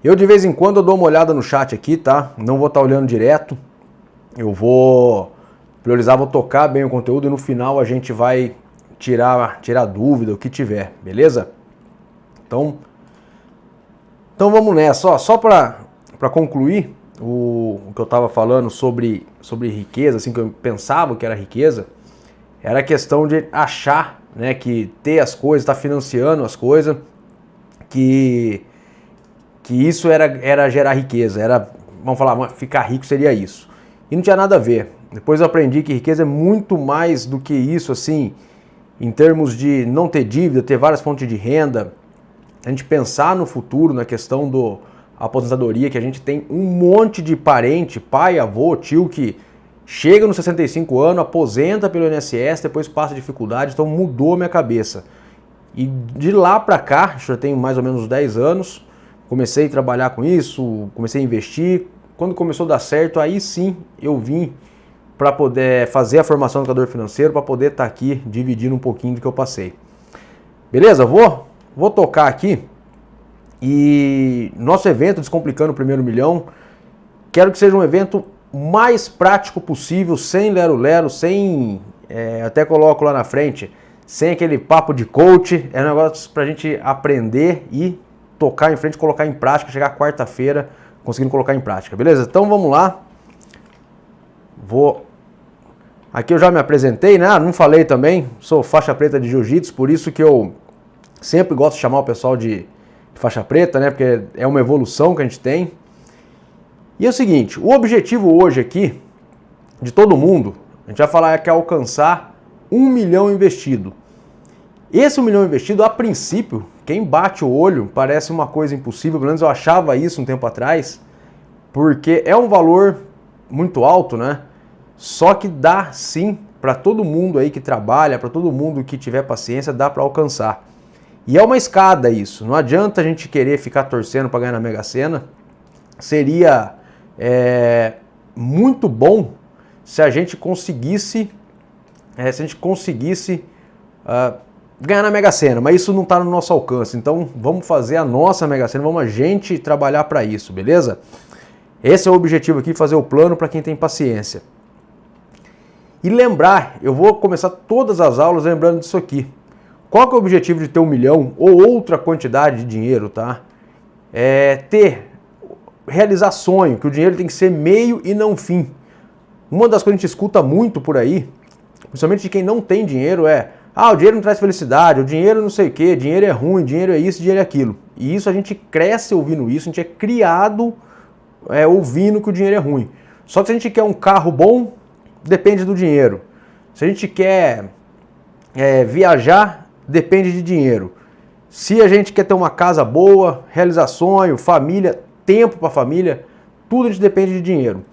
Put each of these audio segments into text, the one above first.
Eu de vez em quando eu dou uma olhada no chat aqui, tá? Não vou estar olhando direto. Eu vou priorizar, vou tocar bem o conteúdo e no final a gente vai tirar dúvida, o que tiver, beleza? Então vamos nessa, ó, só para concluir o que eu estava falando sobre riqueza, assim, que eu pensava que era riqueza, era a questão de achar, né, que ter as coisas, estar financiando as coisas, que isso era gerar riqueza, era, vamos falar, ficar rico seria isso. E não tinha nada a ver. Depois eu aprendi que riqueza é muito mais do que isso, assim, em termos de não ter dívida, ter várias fontes de renda, a gente pensar no futuro, na questão da aposentadoria, que a gente tem um monte de parente, pai, avô, tio, que chega nos 65 anos, aposenta pelo INSS, depois passa dificuldade, então mudou a minha cabeça. E de lá pra cá, já tenho mais ou menos 10 anos, comecei a trabalhar com isso, comecei a investir. Quando começou a dar certo, aí sim eu vim para poder fazer a formação do educador financeiro, para poder estar aqui dividindo um pouquinho do que eu passei. Beleza? Vou tocar aqui. E nosso evento Descomplicando o Primeiro Milhão, quero que seja um evento mais prático possível, sem lero-lero, sem, até coloco lá na frente, sem aquele papo de coach. É um negócio pra gente aprender e tocar em frente, colocar em prática, chegar quarta-feira conseguindo colocar em prática, beleza? Então vamos lá. Aqui eu já me apresentei, né? Não falei também, sou faixa preta de jiu-jitsu, por isso que eu sempre gosto de chamar o pessoal de faixa preta, né? Porque é uma evolução que a gente tem. E é o seguinte, o objetivo hoje aqui, de todo mundo, a gente vai falar que é alcançar 1 milhão investido. Esse 1 milhão investido, a princípio, quem bate o olho, parece uma coisa impossível, pelo menos eu achava isso um tempo atrás, porque é um valor muito alto, né? Só que dá sim para todo mundo aí que trabalha, para todo mundo que tiver paciência, dá para alcançar. E é uma escada isso, não adianta a gente querer ficar torcendo para ganhar na Mega Sena. Seria muito bom se a gente conseguisse, ganhar na Mega Sena, mas isso não está no nosso alcance. Então vamos fazer a nossa Mega Sena, vamos a gente trabalhar para isso, beleza? Esse é o objetivo aqui, fazer o plano para quem tem paciência. E lembrar, eu vou começar todas as aulas lembrando disso aqui. Qual que é o objetivo de ter 1 milhão ou outra quantidade de dinheiro, tá? Realizar sonho, que o dinheiro tem que ser meio e não fim. Uma das coisas que a gente escuta muito por aí, principalmente de quem não tem dinheiro, o dinheiro não traz felicidade, o dinheiro não sei o que, dinheiro é ruim, dinheiro é isso, dinheiro é aquilo. E isso a gente cresce ouvindo isso, a gente é criado ouvindo que o dinheiro é ruim. Só que se a gente quer um carro bom, depende do dinheiro. Se a gente quer viajar, depende de dinheiro. Se a gente quer ter uma casa boa, realizar sonho, família, tempo para família, tudo a gente depende de dinheiro.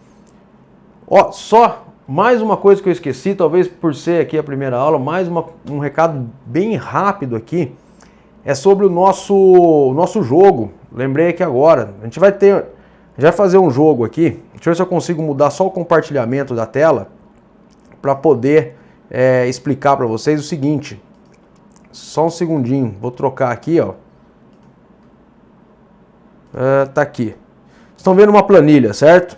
Ó, só mais uma coisa que eu esqueci, talvez por ser aqui a primeira aula, mais um recado bem rápido aqui, é sobre o nosso jogo. Lembrei aqui agora, a gente vai fazer um jogo aqui, deixa eu ver se eu consigo mudar só o compartilhamento da tela, para poder explicar para vocês o seguinte. Só um segundinho, vou trocar aqui, ó. Tá aqui. Estão vendo uma planilha, certo?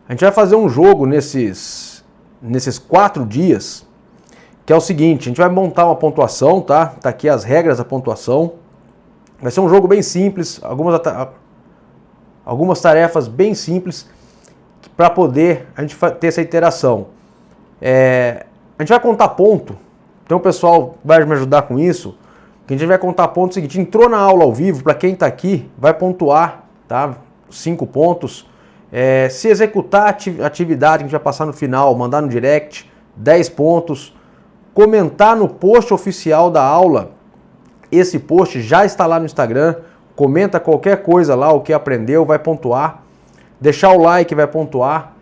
A gente vai fazer um jogo nesses 4 dias, que é o seguinte, a gente vai montar uma pontuação, tá? Tá aqui as regras da pontuação. Vai ser um jogo bem simples, algumas tarefas bem simples, para poder a gente ter essa interação. A gente vai contar ponto, então o pessoal vai me ajudar com isso, que a gente vai contar ponto seguinte, entrou na aula ao vivo, para quem está aqui, vai pontuar, tá? 5 pontos. Se executar a atividade que a gente vai passar no final, mandar no direct, 10 pontos. Comentar no post oficial da aula, esse post já está lá no Instagram, comenta qualquer coisa lá, o que aprendeu, vai pontuar. Deixar o like, vai pontuar.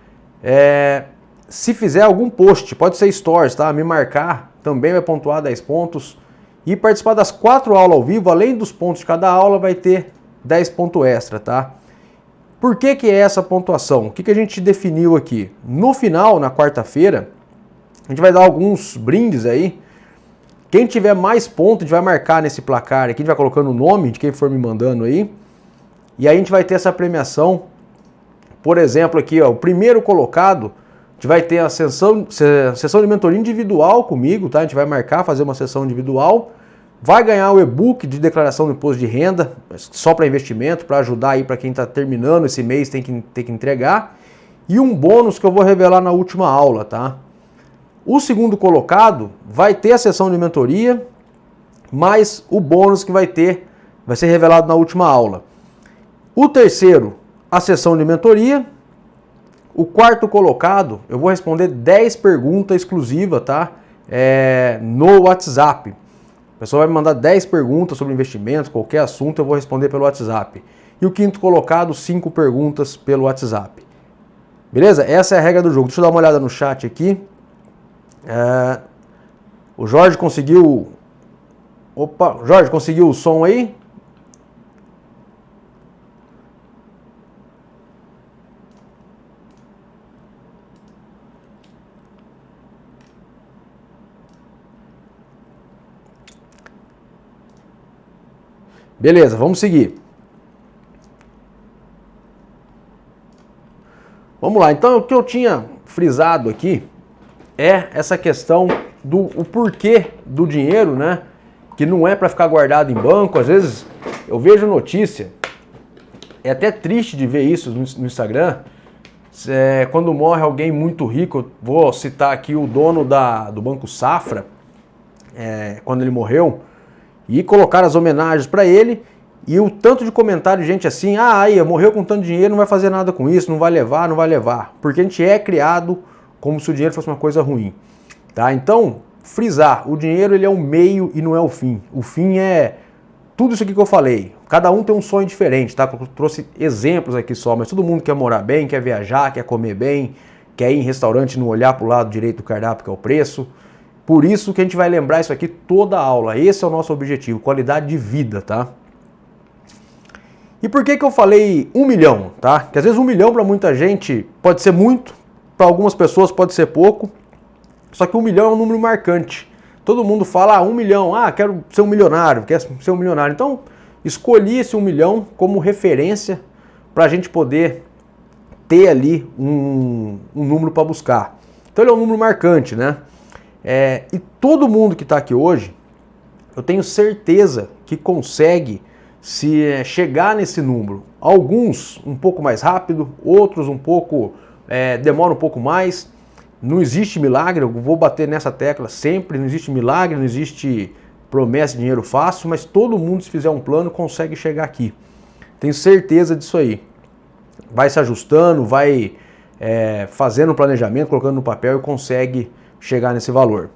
Se fizer algum post, pode ser stories, tá? Me marcar, também vai pontuar 10 pontos. E participar das 4 aulas ao vivo, além dos pontos de cada aula, vai ter 10 pontos extra, tá? Por que é essa pontuação? O que a gente definiu aqui? No final, na quarta-feira, a gente vai dar alguns brindes aí, Quem tiver mais pontos, a gente vai marcar nesse placar aqui, a gente vai colocando o nome de quem for me mandando aí. E aí a gente vai ter essa premiação. Por exemplo, aqui, ó, o primeiro colocado, a gente vai ter a sessão de mentoria individual comigo, tá? A gente vai marcar, fazer uma sessão individual. Vai ganhar o e-book de declaração do imposto de renda, só para investimento, para ajudar aí para quem está terminando esse mês, tem que entregar. E um bônus que eu vou revelar na última aula, tá? O segundo colocado vai ter a sessão de mentoria, mais o bônus que vai ser revelado na última aula. O terceiro, a sessão de mentoria. O quarto colocado, eu vou responder 10 perguntas exclusivas, tá? No WhatsApp. A pessoa vai me mandar 10 perguntas sobre investimentos, qualquer assunto, eu vou responder pelo WhatsApp. E o quinto colocado, 5 perguntas pelo WhatsApp. Beleza? Essa é a regra do jogo. Deixa eu dar uma olhada no chat aqui. O Jorge conseguiu... Opa, Jorge, conseguiu o som aí? Beleza, vamos seguir. Vamos lá, então o que eu tinha frisado aqui é essa questão do porquê do dinheiro, né? Que não é para ficar guardado em banco. Às vezes eu vejo notícia, é até triste de ver isso no Instagram, quando morre alguém muito rico. Eu vou citar aqui o dono do Banco Safra, quando ele morreu, e colocaram as homenagens para ele, e o tanto de comentário de gente assim, aí morreu com tanto dinheiro, não vai fazer nada com isso, não vai levar, porque a gente é criado como se o dinheiro fosse uma coisa ruim, tá? Então, frisar, o dinheiro ele é um meio e não é o fim. O fim é tudo isso aqui que eu falei. Cada um tem um sonho diferente, tá? Eu trouxe exemplos aqui só, mas todo mundo quer morar bem, quer viajar, quer comer bem, quer ir em restaurante e não olhar para o lado direito do cardápio, que é o preço. Por isso que a gente vai lembrar isso aqui toda a aula. Esse é o nosso objetivo, qualidade de vida, tá? E por que eu falei 1 milhão, tá? Porque às vezes 1 milhão para muita gente pode ser muito, para algumas pessoas pode ser pouco, só que 1 milhão é um número marcante. Todo mundo fala 1 milhão, quero ser um milionário, quero ser um milionário. Então, escolhi esse 1 milhão como referência para a gente poder ter ali um número para buscar. Então ele é um número marcante, né? E todo mundo que está aqui hoje, eu tenho certeza que consegue chegar nesse número. Alguns um pouco mais rápido, outros um pouco, demora um pouco mais. Não existe milagre, eu vou bater nessa tecla sempre, não existe milagre, não existe promessa de dinheiro fácil, mas todo mundo, se fizer um plano, consegue chegar aqui. Tenho certeza disso aí. Vai se ajustando, vai fazendo um planejamento, colocando no papel e consegue chegar nesse valor.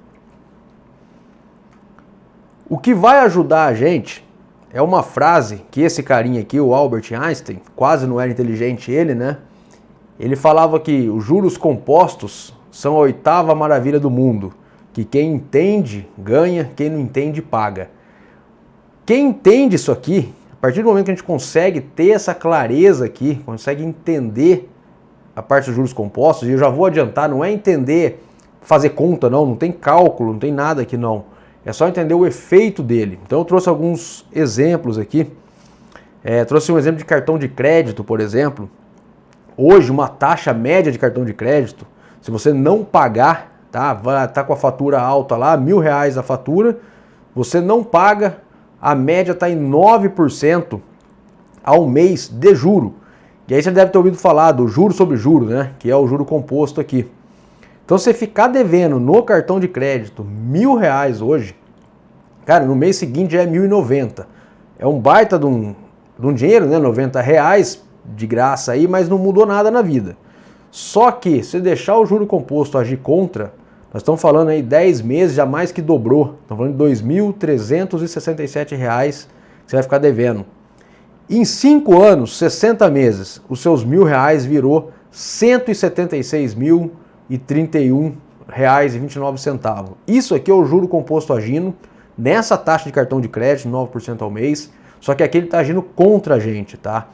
O que vai ajudar a gente é uma frase que esse carinha aqui, o Albert Einstein, quase não era inteligente ele, né? Ele falava que os juros compostos são a 8ª maravilha do mundo, que quem entende ganha, quem não entende paga. Quem entende isso aqui, a partir do momento que a gente consegue ter essa clareza aqui, consegue entender a parte dos juros compostos, e eu já vou adiantar, não é entender fazer conta, não tem cálculo, não tem nada aqui não. É só entender o efeito dele. Então eu trouxe alguns exemplos aqui. Trouxe um exemplo de cartão de crédito, por exemplo. Hoje, uma taxa média de cartão de crédito, se você não pagar, tá com a fatura alta lá, R$1.000 a fatura, você não paga, a média está em 9% ao mês de juro. E aí você deve ter ouvido falar do juro sobre juro, né? Que é o juro composto aqui. Então, se você ficar devendo no cartão de crédito R$1.000 hoje, cara, no mês seguinte já é 1.090. É um baita de um dinheiro, né? R$90 de graça aí, mas não mudou nada na vida. Só que, se deixar o juro composto agir contra, nós estamos falando aí 10 meses, já mais que dobrou. Estamos falando de R$2.367 que você vai ficar devendo. Em 5 anos, 60 meses, os seus R$1.000 virou R$176.031,29. Isso aqui é o juro composto agindo nessa taxa de cartão de crédito, 9% ao mês, só que aqui ele está agindo contra a gente, tá?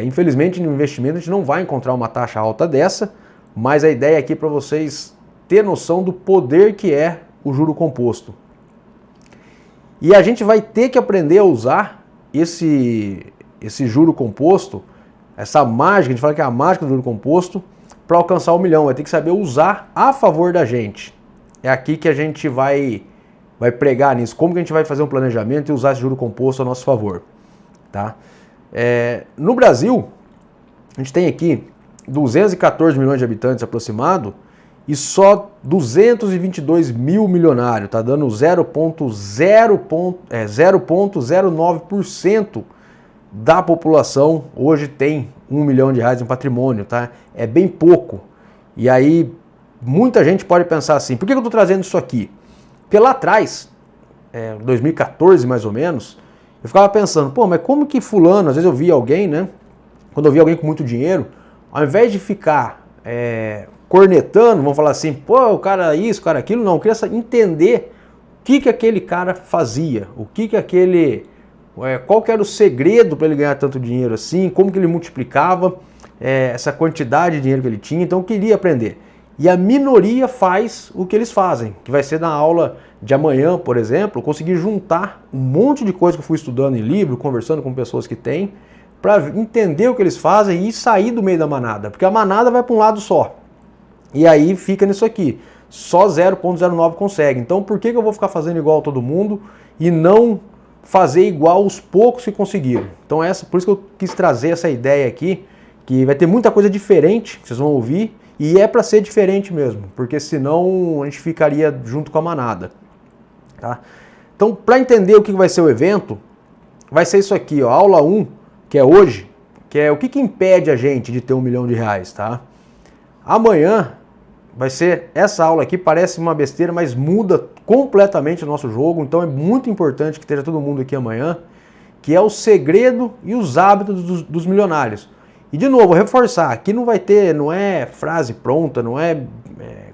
Infelizmente no investimento a gente não vai encontrar uma taxa alta dessa, mas a ideia aqui é para vocês ter noção do poder que é o juro composto. E a gente vai ter que aprender a usar esse juro composto, essa mágica, a gente fala que é a mágica do juro composto, para alcançar 1 milhão. Vai ter que saber usar a favor da gente. É aqui que a gente vai pregar nisso. Como que a gente vai fazer um planejamento e usar esse juro composto a nosso favor. Tá? No Brasil, a gente tem aqui 214 milhões de habitantes aproximado e só 222 mil milionários. Tá dando 0,09% da população hoje tem R$1 milhão em patrimônio, tá? É bem pouco. E aí, muita gente pode pensar assim, por que eu estou trazendo isso aqui? Porque lá atrás, 2014 mais ou menos, eu ficava pensando, pô, mas como que fulano, às vezes eu via alguém, né? Quando eu via alguém com muito dinheiro, ao invés de ficar cornetando, vamos falar assim, pô, o cara isso, o cara aquilo, não, eu queria entender o que aquele cara fazia, qual que era o segredo para ele ganhar tanto dinheiro assim, como que ele multiplicava essa quantidade de dinheiro que ele tinha, então eu queria aprender. E a minoria faz o que eles fazem, que vai ser na aula de amanhã, por exemplo, eu consegui juntar um monte de coisa que eu fui estudando em livro, conversando com pessoas que têm, para entender o que eles fazem e sair do meio da manada, porque a manada vai para um lado só. E aí fica nisso aqui, só 0,09 consegue. Então por que eu vou ficar fazendo igual a todo mundo e não fazer igual os poucos que conseguiram? Então por isso que eu quis trazer essa ideia aqui, que vai ter muita coisa diferente que vocês vão ouvir, e é para ser diferente mesmo, porque senão a gente ficaria junto com a manada. Tá? Então, para entender o que vai ser o evento, vai ser isso aqui, ó, aula 1, que é hoje, que é o que impede a gente de ter R$1 milhão. Tá? Amanhã vai ser essa aula aqui, parece uma besteira, mas muda completamente o nosso jogo, então é muito importante que esteja todo mundo aqui amanhã, que é o segredo e os hábitos dos milionários. E de novo, reforçar, aqui não é frase pronta, não é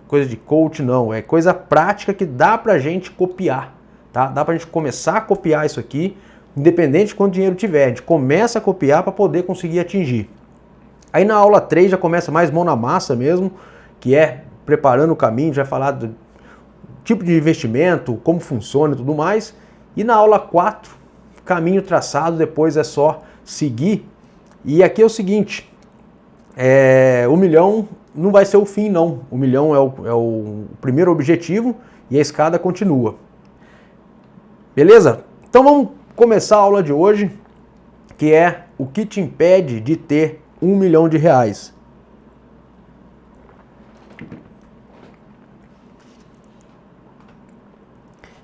coisa de coach, não, é coisa prática que dá pra gente copiar, tá? Dá pra gente começar a copiar isso aqui, independente de quanto dinheiro tiver, a gente começa a copiar para poder conseguir atingir. Aí na aula 3 já começa mais mão na massa mesmo, que é preparando o caminho, já vai falar do tipo de investimento, como funciona e tudo mais. E na aula 4, caminho traçado, depois é só seguir. E aqui é o seguinte, o milhão não vai ser o fim não, o milhão é o primeiro objetivo e a escada continua. Beleza? Então vamos começar a aula de hoje, que é o que te impede de ter R$1 milhão.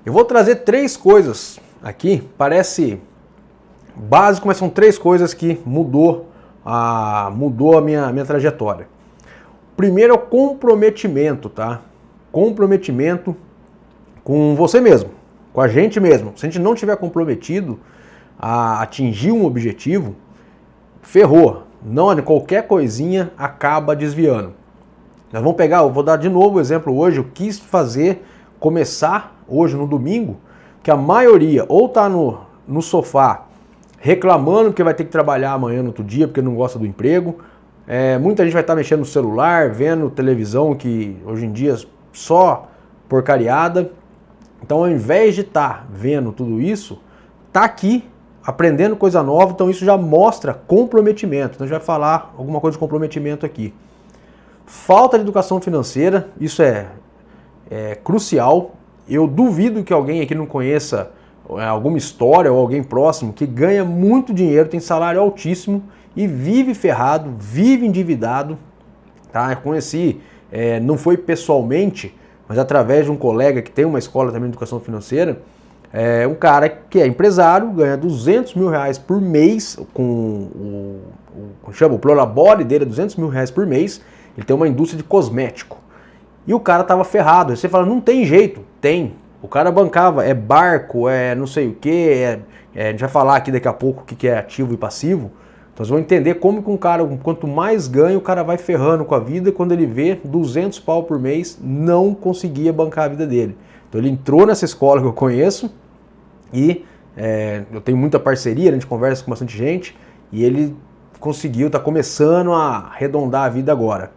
Eu vou trazer 3 coisas aqui, parece básico, mas são 3 coisas que mudou a minha trajetória. Primeiro é o comprometimento, tá? Comprometimento com você mesmo, com a gente mesmo. Se a gente não tiver comprometido a atingir um objetivo, ferrou. Não, qualquer coisinha acaba desviando. Nós vamos pegar, eu vou dar de novo o exemplo hoje, eu quis começar hoje no domingo, que a maioria ou está no sofá reclamando porque vai ter que trabalhar amanhã no outro dia, porque não gosta do emprego. Muita gente vai estar mexendo no celular, vendo televisão, que hoje em dia só porcariada. Então ao invés de estar vendo tudo isso, tá aqui aprendendo coisa nova, então isso já mostra comprometimento. Então a gente vai falar alguma coisa de comprometimento aqui. Falta de educação financeira, isso é crucial. Eu duvido que alguém aqui não conheça alguma história ou alguém próximo que ganha muito dinheiro, tem salário altíssimo e vive ferrado, vive endividado. Tá? Eu conheci, não foi pessoalmente, mas através de um colega que tem uma escola também de educação financeira, um cara que é empresário, ganha R$200 mil por mês, o prolabore dele é R$200 mil por mês, ele tem uma indústria de cosmético. E o cara tava ferrado. Aí você fala, não tem jeito. Tem. O cara bancava, barco, não sei o que, a gente vai falar aqui daqui a pouco o que é ativo e passivo. Então vocês vão entender como que um cara, quanto mais ganha, o cara vai ferrando com a vida, quando ele vê 200 pau por mês, não conseguia bancar a vida dele. Então ele entrou nessa escola que eu conheço e eu tenho muita parceria, a gente conversa com bastante gente, e ele conseguiu, tá começando a arredondar a vida agora.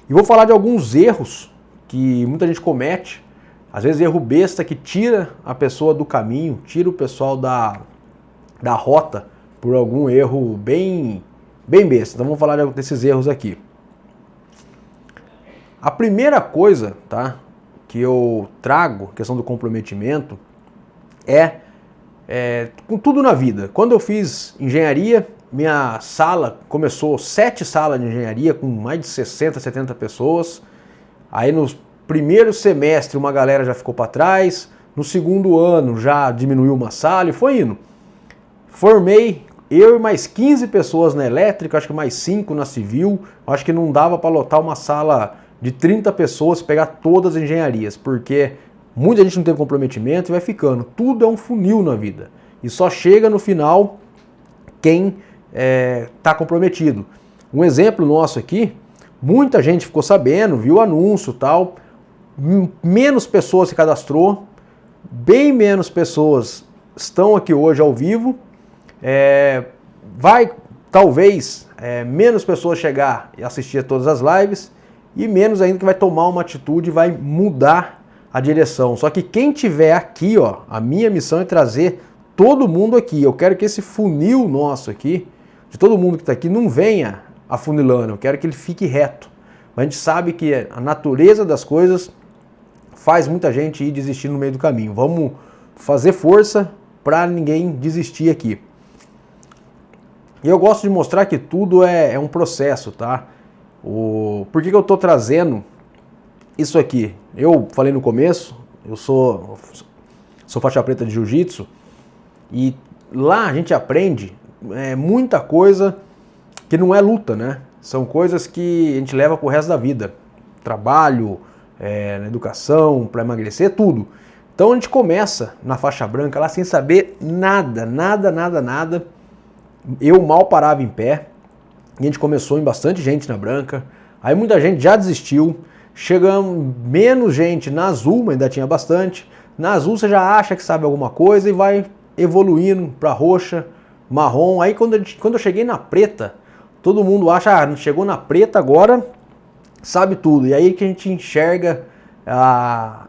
E vou falar de alguns erros que muita gente comete, Às vezes erro besta que tira a pessoa do caminho, tira o pessoal da rota por algum erro bem besta. Então vamos falar desses erros aqui. A primeira coisa, tá, que eu trago, questão do comprometimento, com tudo na vida. Quando eu fiz engenharia, minha sala começou 7 salas de engenharia com mais de 60, 70 pessoas. Aí no primeiro semestre uma galera já ficou para trás, no segundo ano já diminuiu uma sala e foi indo. Formei eu e mais 15 pessoas na elétrica, acho que mais 5 na civil. Acho que não dava para lotar uma sala de 30 pessoas, pegar todas as engenharias, porque muita gente não teve comprometimento e vai ficando. Tudo é um funil na vida. E só chega no final quem está comprometido. Um exemplo nosso aqui, muita gente ficou sabendo, viu o anúncio e tal, menos pessoas se cadastrou, bem menos pessoas estão aqui hoje ao vivo, vai talvez menos pessoas chegar e assistir a todas as lives, e menos ainda que vai tomar uma atitude e vai mudar a direção. Só que quem tiver aqui, ó, a minha missão é trazer todo mundo aqui. Eu quero que esse funil nosso aqui, de todo mundo que está aqui, não venha afunilando. Eu quero que ele fique reto. Mas a gente sabe que a natureza das coisas faz muita gente ir desistir no meio do caminho. Vamos fazer força para ninguém desistir aqui. E eu gosto de mostrar que tudo é um processo, tá? Por que eu estou trazendo isso aqui? Eu falei no começo, eu sou faixa preta de jiu-jitsu e lá a gente aprende muita coisa que não é luta, né? São coisas que a gente leva pro resto da vida. Trabalho, na educação, para emagrecer, tudo. Então a gente começa na faixa branca lá sem saber nada. Eu mal parava em pé. E a gente começou em bastante gente na branca. Aí muita gente já desistiu. Chegamos menos gente na azul, mas ainda tinha bastante. Na azul você já acha que sabe alguma coisa e vai evoluindo para roxa, marrom. Aí quando eu cheguei na preta, todo mundo acha, chegou na preta agora, sabe tudo. E aí que a gente enxerga que a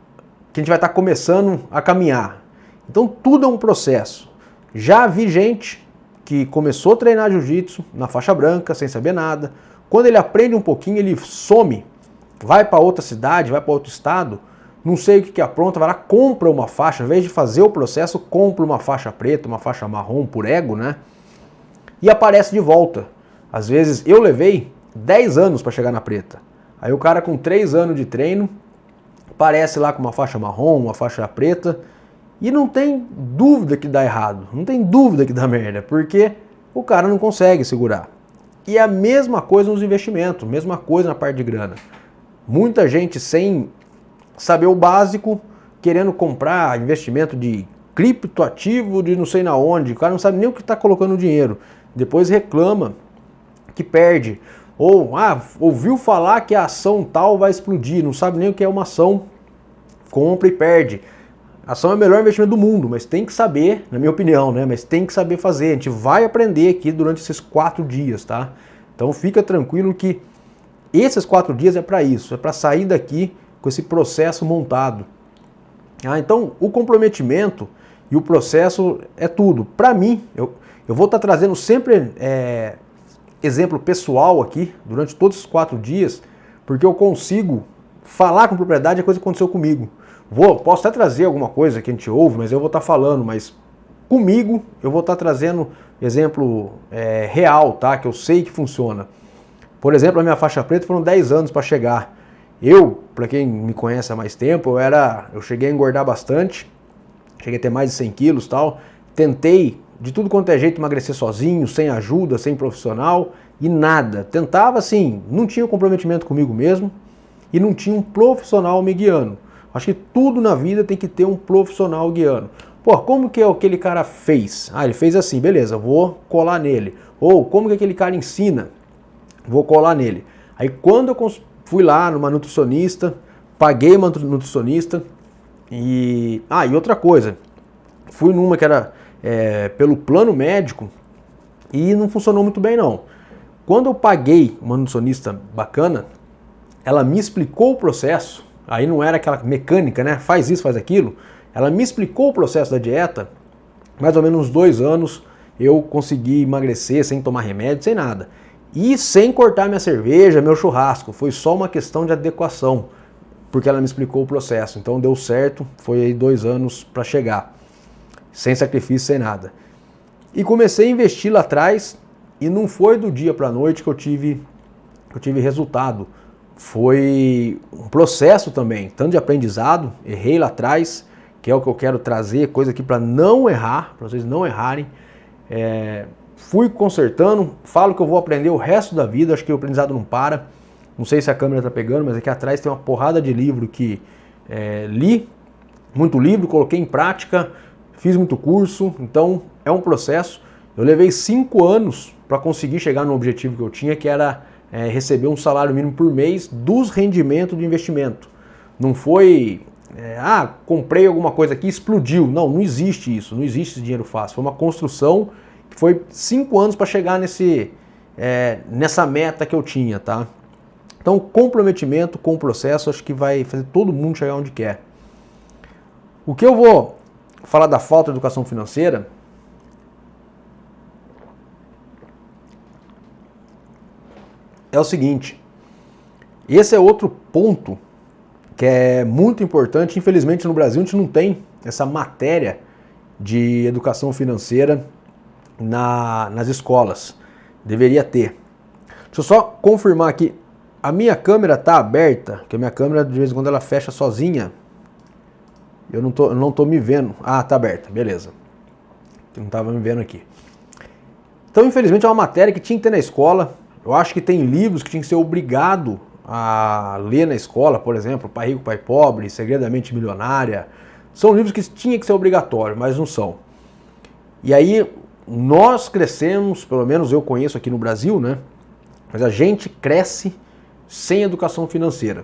gente vai estar começando a caminhar. Então tudo é um processo. Já vi gente que começou a treinar jiu-jitsu na faixa branca, sem saber nada. Quando ele aprende um pouquinho, ele some, vai para outra cidade, vai para outro estado, não sei o que apronta, vai lá, compra uma faixa, ao invés de fazer o processo, compra uma faixa preta, uma faixa marrom por ego, né? E aparece de volta. Às vezes eu levei 10 anos para chegar na preta. Aí o cara com 3 anos de treino, aparece lá com uma faixa marrom, uma faixa preta, e não tem dúvida que dá errado, não tem dúvida que dá merda, porque o cara não consegue segurar. E é a mesma coisa nos investimentos, mesma coisa na parte de grana. Muita gente sem saber o básico, querendo comprar investimento de criptoativo, de não sei na onde, o cara não sabe nem o que está colocando o dinheiro. Depois reclama que perde. Ou ouviu falar que a ação tal vai explodir, não sabe nem o que é uma ação, compra e perde. A ação é o melhor investimento do mundo, mas tem que saber, na minha opinião, né? Mas tem que saber fazer. A gente vai aprender aqui durante esses 4 dias, tá? Então fica tranquilo que esses 4 dias é para isso, é para sair daqui com esse processo montado. Então o comprometimento e o processo é tudo. Para mim, eu vou estar trazendo sempre exemplo pessoal aqui durante todos esses 4 dias, porque eu consigo falar com propriedade a coisa que aconteceu comigo. Posso até trazer alguma coisa que a gente ouve, mas eu vou estar falando, mas comigo eu vou estar trazendo exemplo real, tá? Que eu sei que funciona. Por exemplo, a minha faixa preta foram 10 anos para chegar. Para quem me conhece há mais tempo, eu cheguei a engordar bastante, cheguei a ter mais de 100 quilos e tal. Tentei de tudo quanto é jeito emagrecer sozinho, sem ajuda, sem profissional e nada. Tentava assim, não tinha comprometimento comigo mesmo e não tinha um profissional me guiando. Acho que tudo na vida tem que ter um profissional guiando. Pô, como que aquele cara fez? Ele fez assim, beleza, vou colar nele. Ou como que aquele cara ensina? Vou colar nele. Aí quando eu fui lá numa nutricionista, paguei uma nutricionista e outra coisa, fui numa que era pelo plano médico e não funcionou muito bem não. Quando eu paguei uma nutricionista bacana, ela me explicou o processo, aí não era aquela mecânica, né? Faz isso, faz aquilo. Ela me explicou o processo da dieta, mais ou menos uns 2 anos eu consegui emagrecer sem tomar remédio, sem nada. E sem cortar minha cerveja, meu churrasco, foi só uma questão de adequação, porque ela me explicou o processo. Então deu certo, foi aí 2 anos para chegar, sem sacrifício, sem nada. E comecei a investir lá atrás, e não foi do dia para a noite que eu tive resultado. Foi um processo também, tanto de aprendizado, errei lá atrás, que é o que eu quero trazer, coisa aqui para não errar, para vocês não errarem. Fui consertando, falo que eu vou aprender o resto da vida, acho que o aprendizado não para. Não sei se a câmera está pegando, mas aqui atrás tem uma porrada de livro que li, muito livro, coloquei em prática, fiz muito curso, então é um processo. Eu levei 5 anos para conseguir chegar no objetivo que eu tinha, que era receber um salário mínimo por mês dos rendimentos do investimento. Não foi, comprei alguma coisa aqui e explodiu. Não, não existe isso, não existe esse dinheiro fácil. Foi uma construção que foi 5 anos para chegar nessa meta que eu tinha, tá? Então, comprometimento com o processo, acho que vai fazer todo mundo chegar onde quer. O que eu vou falar da falta de educação financeira é o seguinte, esse é outro ponto que é muito importante. Infelizmente no Brasil a gente não tem essa matéria de educação financeira nas escolas. Deveria ter. Deixa eu só confirmar aqui, a minha câmera está aberta, porque a minha câmera de vez em quando ela fecha sozinha. Eu não tô me vendo. Ah, tá aberta, beleza. Eu não estava me vendo aqui. Então infelizmente é uma matéria que tinha que ter na escola. Eu acho que tem livros que tinha que ser obrigado a ler na escola, por exemplo, Pai Rico, Pai Pobre, Segredamente Milionária. São livros que tinha que ser obrigatório, mas não são. E aí nós crescemos, pelo menos eu conheço aqui no Brasil, né? Mas a gente cresce sem educação financeira.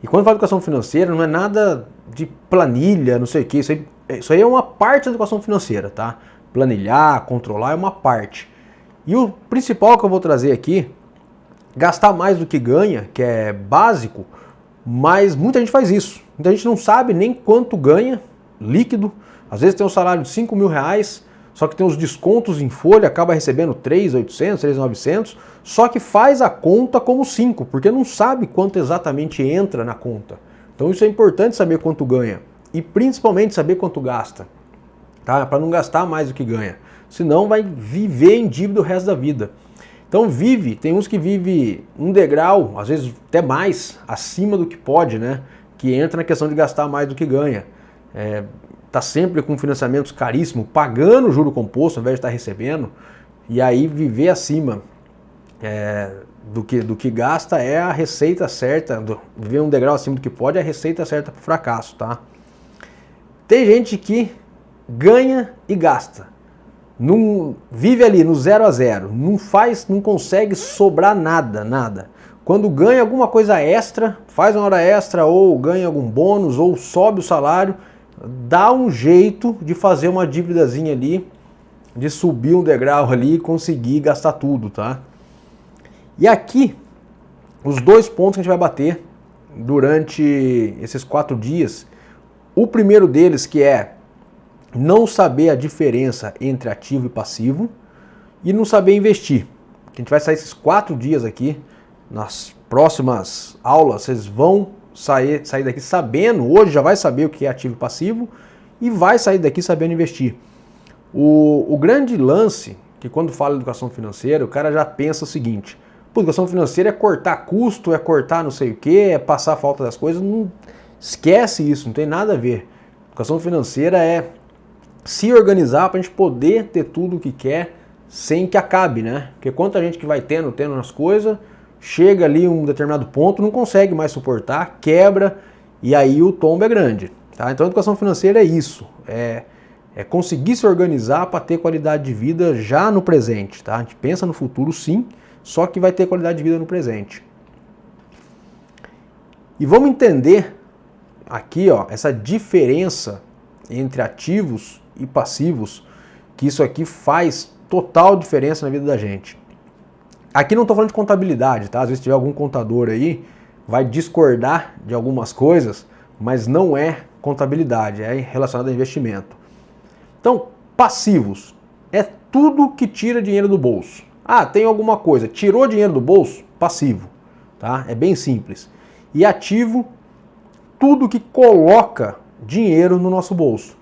E quando fala educação financeira, não é nada de planilha, não sei o que. Isso aí é uma parte da educação financeira, tá? Planilhar, controlar é uma parte. E o principal que eu vou trazer aqui, gastar mais do que ganha, que é básico, mas muita gente faz isso. Muita gente não sabe nem quanto ganha líquido. Às vezes tem um salário de 5 mil reais, só que tem os descontos em folha, acaba recebendo 3.800, 3.900, só que faz a conta como 5, porque não sabe quanto exatamente entra na conta. Então isso é importante, saber quanto ganha e principalmente saber quanto gasta, tá? Para não gastar mais do que ganha. Senão vai viver em dívida o resto da vida. Então tem uns que vivem um degrau, às vezes até mais, acima do que pode, né? Que entra na questão de gastar mais do que ganha. Tá sempre com financiamentos caríssimos, pagando juro composto ao invés de estar recebendo, e aí viver acima do que gasta é a receita certa, viver um degrau acima do que pode é a receita certa para o fracasso, tá? Tem gente que ganha e gasta. Não vive ali no 0 a 0, não consegue sobrar nada. Quando ganha alguma coisa extra, faz uma hora extra ou ganha algum bônus ou sobe o salário, dá um jeito de fazer uma dívidazinha ali, de subir um degrau ali e conseguir gastar tudo, tá? E aqui, os 2 pontos que a gente vai bater durante esses 4 dias, o primeiro deles que é não saber a diferença entre ativo e passivo e não saber investir. A gente vai sair esses 4 dias aqui, nas próximas aulas vocês vão sair daqui sabendo, hoje já vai saber o que é ativo e passivo e vai sair daqui sabendo investir. O grande lance, que quando fala de educação financeira, o cara já pensa o seguinte, educação financeira é cortar custo, é cortar não sei o que, é passar a falta das coisas, não esquece isso, não tem nada a ver. Educação financeira é se organizar para a gente poder ter tudo o que quer sem que acabe, né? Porque quanta gente que vai tendo nas coisas, chega ali um determinado ponto, não consegue mais suportar, quebra e aí o tombo é grande, tá? Então a educação financeira é isso, é conseguir se organizar para ter qualidade de vida já no presente, tá? A gente pensa no futuro sim, só que vai ter qualidade de vida no presente. E vamos entender aqui, ó, essa diferença entre ativos e passivos, que isso aqui faz total diferença na vida da gente. Aqui não estou falando de contabilidade, tá? Às vezes tiver algum contador aí, vai discordar de algumas coisas, mas não é contabilidade, é relacionado a investimento. Então, passivos é tudo que tira dinheiro do bolso. Ah, tem alguma coisa, tirou dinheiro do bolso? Passivo, tá? É bem simples. E ativo, tudo que coloca dinheiro no nosso bolso.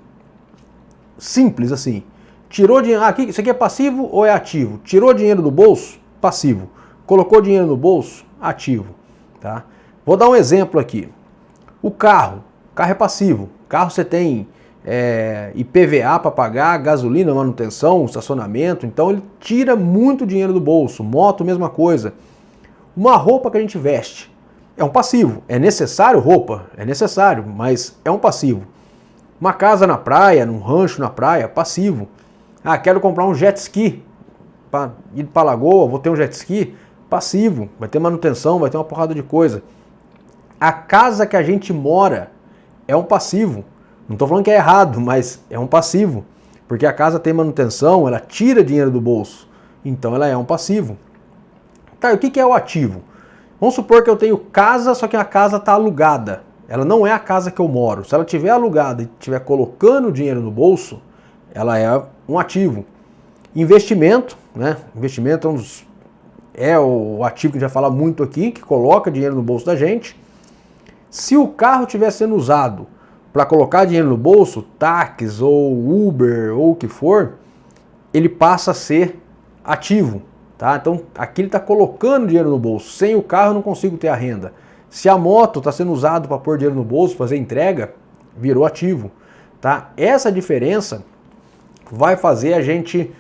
Simples assim. Tirou dinheiro, isso aqui é passivo ou é ativo? Tirou dinheiro do bolso? Passivo. Colocou dinheiro no bolso? Ativo, tá? Vou dar um exemplo aqui. O carro é passivo. Carro você tem IPVA para pagar, gasolina, manutenção, estacionamento, então ele tira muito dinheiro do bolso. Moto, mesma coisa. Uma roupa que a gente veste é um passivo. É necessário roupa? É necessário, mas é um passivo. Uma casa na praia, num rancho na praia, passivo. Ah, quero comprar um jet ski para ir para a lagoa, vou ter um jet ski, passivo. Vai ter manutenção, vai ter uma porrada de coisa. A casa que a gente mora é um passivo. Não estou falando que é errado, mas é um passivo. Porque a casa tem manutenção, ela tira dinheiro do bolso. Então ela é um passivo. Tá, e o que é o ativo? Vamos supor que eu tenho casa, só que a casa está alugada. Ela não é a casa que eu moro. Se ela estiver alugada e estiver colocando dinheiro no bolso, ela é um ativo. Investimento, né? Investimento é o ativo que a gente vai falar muito aqui, que coloca dinheiro no bolso da gente. Se o carro estiver sendo usado para colocar dinheiro no bolso, táxi ou Uber ou o que for, ele passa a ser ativo. Tá? Então aqui ele está colocando dinheiro no bolso. Sem o carro eu não consigo ter a renda. Se a moto está sendo usada para pôr dinheiro no bolso, fazer entrega, virou ativo. Tá? Essa diferença vai fazer a gente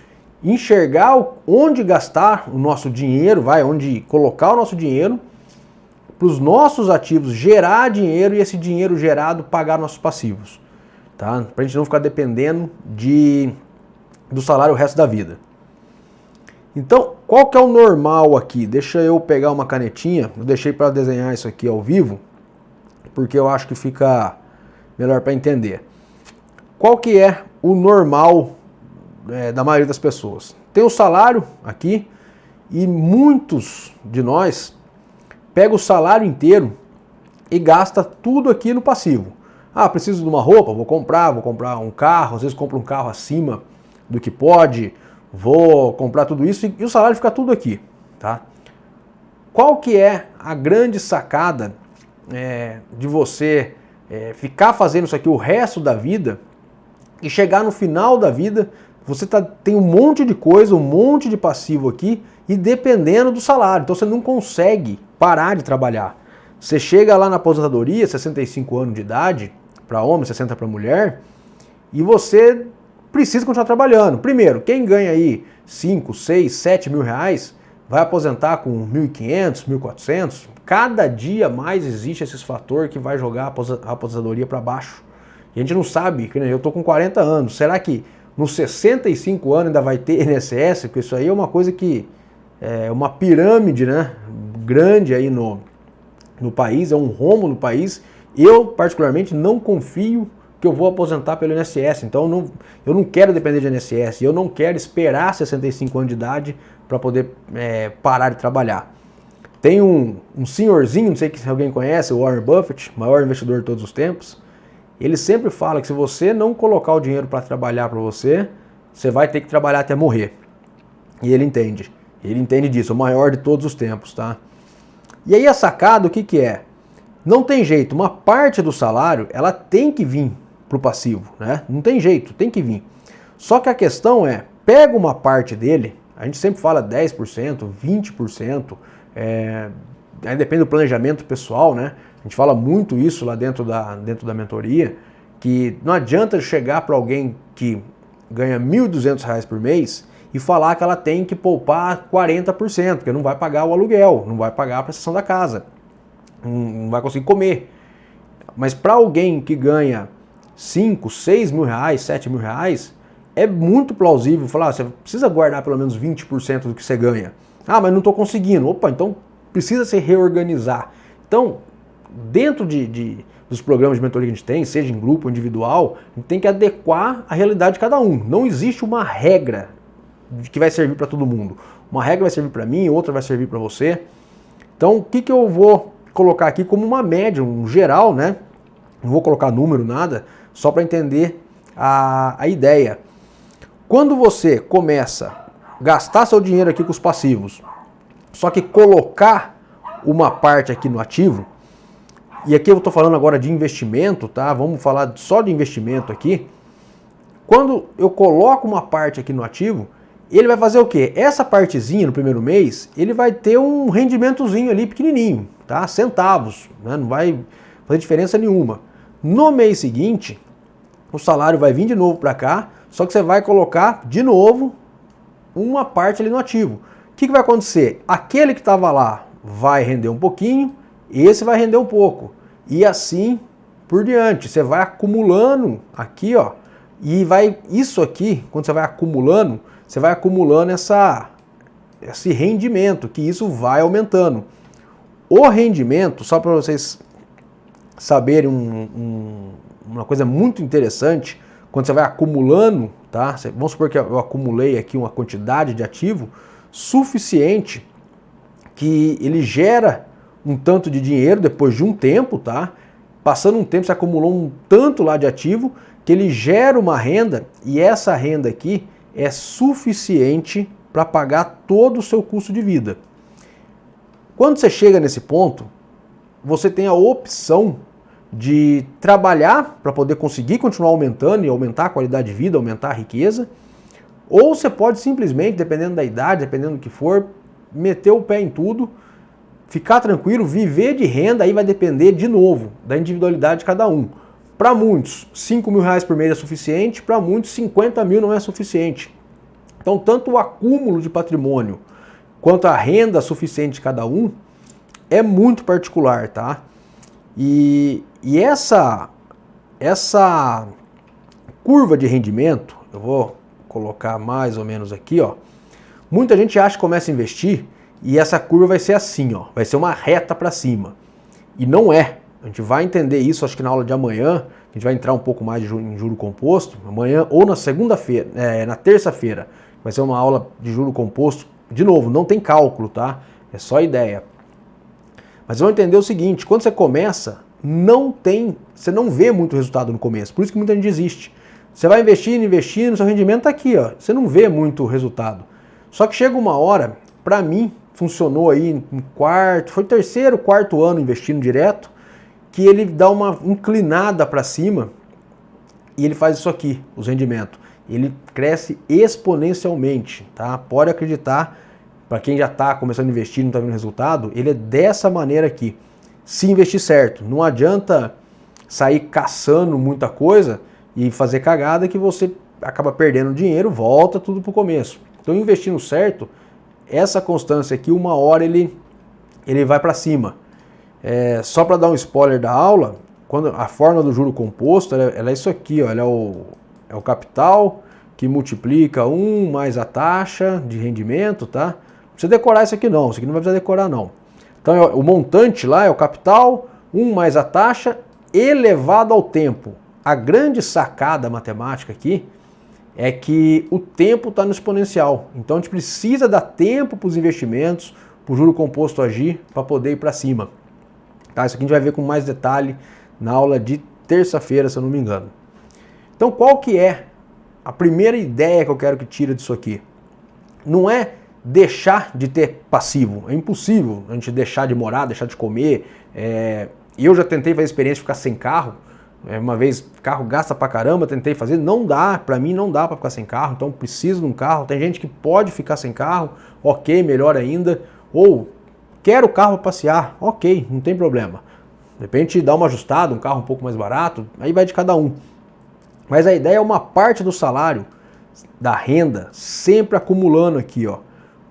enxergar onde gastar o nosso dinheiro, onde colocar o nosso dinheiro, para os nossos ativos gerar dinheiro e esse dinheiro gerado pagar nossos passivos. Tá? Para a gente não ficar dependendo do salário o resto da vida. Então, qual que é o normal aqui? Deixa eu pegar uma canetinha, eu deixei para desenhar isso aqui ao vivo, porque eu acho que fica melhor para entender. Qual que é o normal da maioria das pessoas? Tem o salário aqui e muitos de nós pega o salário inteiro e gasta tudo aqui no passivo. Ah, preciso de uma roupa? Vou comprar um carro, às vezes compro um carro acima do que pode, vou comprar tudo isso e o salário fica tudo aqui, tá? Qual que é a grande sacada de você ficar fazendo isso aqui o resto da vida e chegar no final da vida, você tem um monte de coisa, um monte de passivo aqui e dependendo do salário, então você não consegue parar de trabalhar. Você chega lá na aposentadoria, 65 anos de idade, para homem, 60 para mulher, e você precisa continuar trabalhando. Primeiro, quem ganha aí 5, 6, 7 mil reais, vai aposentar com 1.500, 1.400. Cada dia mais existe esse fator que vai jogar a aposentadoria para baixo. E a gente não sabe, eu estou com 40 anos, será que nos 65 anos ainda vai ter INSS? Porque isso aí é uma coisa que é uma pirâmide, né, grande aí no país, é um rombo no país. Eu, particularmente, não confio que eu vou aposentar pelo INSS, então eu não quero depender de INSS, eu não quero esperar 65 anos de idade para poder parar de trabalhar. Tem um senhorzinho, não sei se alguém conhece, o Warren Buffett, maior investidor de todos os tempos, ele sempre fala que se você não colocar o dinheiro para trabalhar para você, você vai ter que trabalhar até morrer. E ele entende disso, o maior de todos os tempos, tá? E aí a sacada, o que é? Não tem jeito, uma parte do salário, ela tem que vir para o passivo, né? Não tem jeito, tem que vir. Só que a questão é, pega uma parte dele, a gente sempre fala 10%, 20%, aí depende do planejamento pessoal, né? A gente fala muito isso lá dentro da mentoria, que não adianta chegar para alguém que ganha R$ 1.200 por mês e falar que ela tem que poupar 40%, porque não vai pagar o aluguel, não vai pagar a prestação da casa, não vai conseguir comer. Mas para alguém que ganha 5, 6 mil reais, 7 mil reais, é muito plausível falar, você precisa guardar pelo menos 20% do que você ganha. Ah, mas não estou conseguindo. Opa, então precisa se reorganizar. Então, dentro dos programas de mentoria que a gente tem, seja em grupo ou individual, a gente tem que adequar a realidade de cada um. Não existe uma regra que vai servir para todo mundo. Uma regra vai servir para mim, outra vai servir para você. Então, o que eu vou colocar aqui como uma média, um geral, né? Não vou colocar número, nada, só para entender a ideia. Quando você começa a gastar seu dinheiro aqui com os passivos, só que colocar uma parte aqui no ativo, e aqui eu estou falando agora de investimento, tá? Vamos falar só de investimento aqui. Quando eu coloco uma parte aqui no ativo, ele vai fazer o quê? Essa partezinha no primeiro mês, ele vai ter um rendimentozinho ali pequenininho, tá? Centavos, né? Não vai fazer diferença nenhuma. No mês seguinte, o salário vai vir de novo para cá, só que você vai colocar de novo uma parte ali no ativo. O que vai acontecer? Aquele que estava lá vai render um pouquinho, esse vai render um pouco. E assim por diante. Você vai acumulando aqui, ó. E vai, isso aqui, quando você vai acumulando esse rendimento, que isso vai aumentando. O rendimento, só para vocês saberem uma coisa muito interessante, quando você vai acumulando, tá? Vamos supor que eu acumulei aqui uma quantidade de ativo suficiente que ele gera um tanto de dinheiro depois de um tempo, tá? Passando um tempo, você acumulou um tanto lá de ativo que ele gera uma renda e essa renda aqui é suficiente para pagar todo o seu custo de vida. Quando você chega nesse ponto, você tem a opção de trabalhar para poder conseguir continuar aumentando e aumentar a qualidade de vida, aumentar a riqueza, ou você pode simplesmente, dependendo da idade, dependendo do que for, meter o pé em tudo, ficar tranquilo, viver de renda, aí vai depender de novo da individualidade de cada um. Para muitos, 5 mil reais por mês é suficiente, para muitos 50 mil não é suficiente. Então tanto o acúmulo de patrimônio quanto a renda suficiente de cada um é muito particular, tá? E essa curva de rendimento, eu vou colocar mais ou menos aqui, ó. Muita gente acha que começa a investir e essa curva vai ser assim, ó, vai ser uma reta para cima. E não é. A gente vai entender isso, acho que na aula de amanhã, a gente vai entrar um pouco mais em juro composto, amanhã ou na segunda-feira, na terça-feira, vai ser uma aula de juro composto. De novo, não tem cálculo, tá? É só ideia. Mas vamos entender o seguinte, quando você começa, você não vê muito resultado no começo, por isso que muita gente desiste. Você vai investindo, seu rendimento está aqui, ó, você não vê muito resultado. Só que chega uma hora, para mim, funcionou aí foi terceiro, quarto ano investindo direto, que ele dá uma inclinada para cima e ele faz isso aqui, os rendimentos. Ele cresce exponencialmente, tá? Pode acreditar, para quem já está começando a investir e não está vendo resultado, ele é dessa maneira aqui. Se investir certo, não adianta sair caçando muita coisa e fazer cagada que você acaba perdendo dinheiro, volta tudo para o começo. Então investindo certo, essa constância aqui, uma hora ele vai para cima. Só para dar um spoiler da aula, quando a fórmula do juro composto, ela é isso aqui, ó, ela é o capital que multiplica 1 mais a taxa de rendimento, tá? Não precisa decorar isso aqui não, isso aqui não vai precisar decorar não. Então o montante lá é o capital, 1 mais a taxa elevado ao tempo. A grande sacada matemática aqui é que o tempo está no exponencial. Então a gente precisa dar tempo para os investimentos, para o juro composto agir, para poder ir para cima. Tá? Isso aqui a gente vai ver com mais detalhe na aula de terça-feira, se eu não me engano. Então qual que é a primeira ideia que eu quero que tire disso aqui? Não é deixar de ter passivo. É impossível a gente deixar de morar, deixar de comer. Eu já tentei fazer a experiência de ficar sem carro. Uma vez, carro gasta pra caramba, tentei fazer, não dá, pra mim não dá pra ficar sem carro, então preciso de um carro. Tem gente que pode ficar sem carro, ok, melhor ainda. Ou, quero o carro para passear, ok, não tem problema. De repente dá uma ajustada, um carro um pouco mais barato, aí vai de cada um. Mas a ideia é uma parte do salário, da renda, sempre acumulando aqui, ó.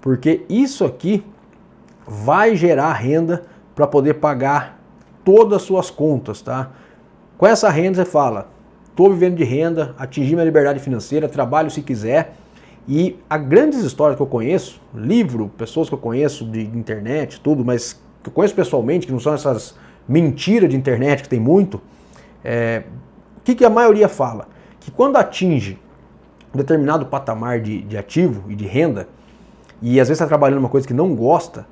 Porque isso aqui vai gerar renda para poder pagar todas as suas contas, tá? Com essa renda você fala, estou vivendo de renda, atingi minha liberdade financeira, trabalho se quiser. E as grandes histórias que eu conheço, livro, pessoas que eu conheço de internet, tudo, mas que eu conheço pessoalmente, que não são essas mentiras de internet que tem muito, o que a maioria fala? Que quando atinge um determinado patamar de ativo e de renda, e às vezes está trabalhando uma coisa que não gosta,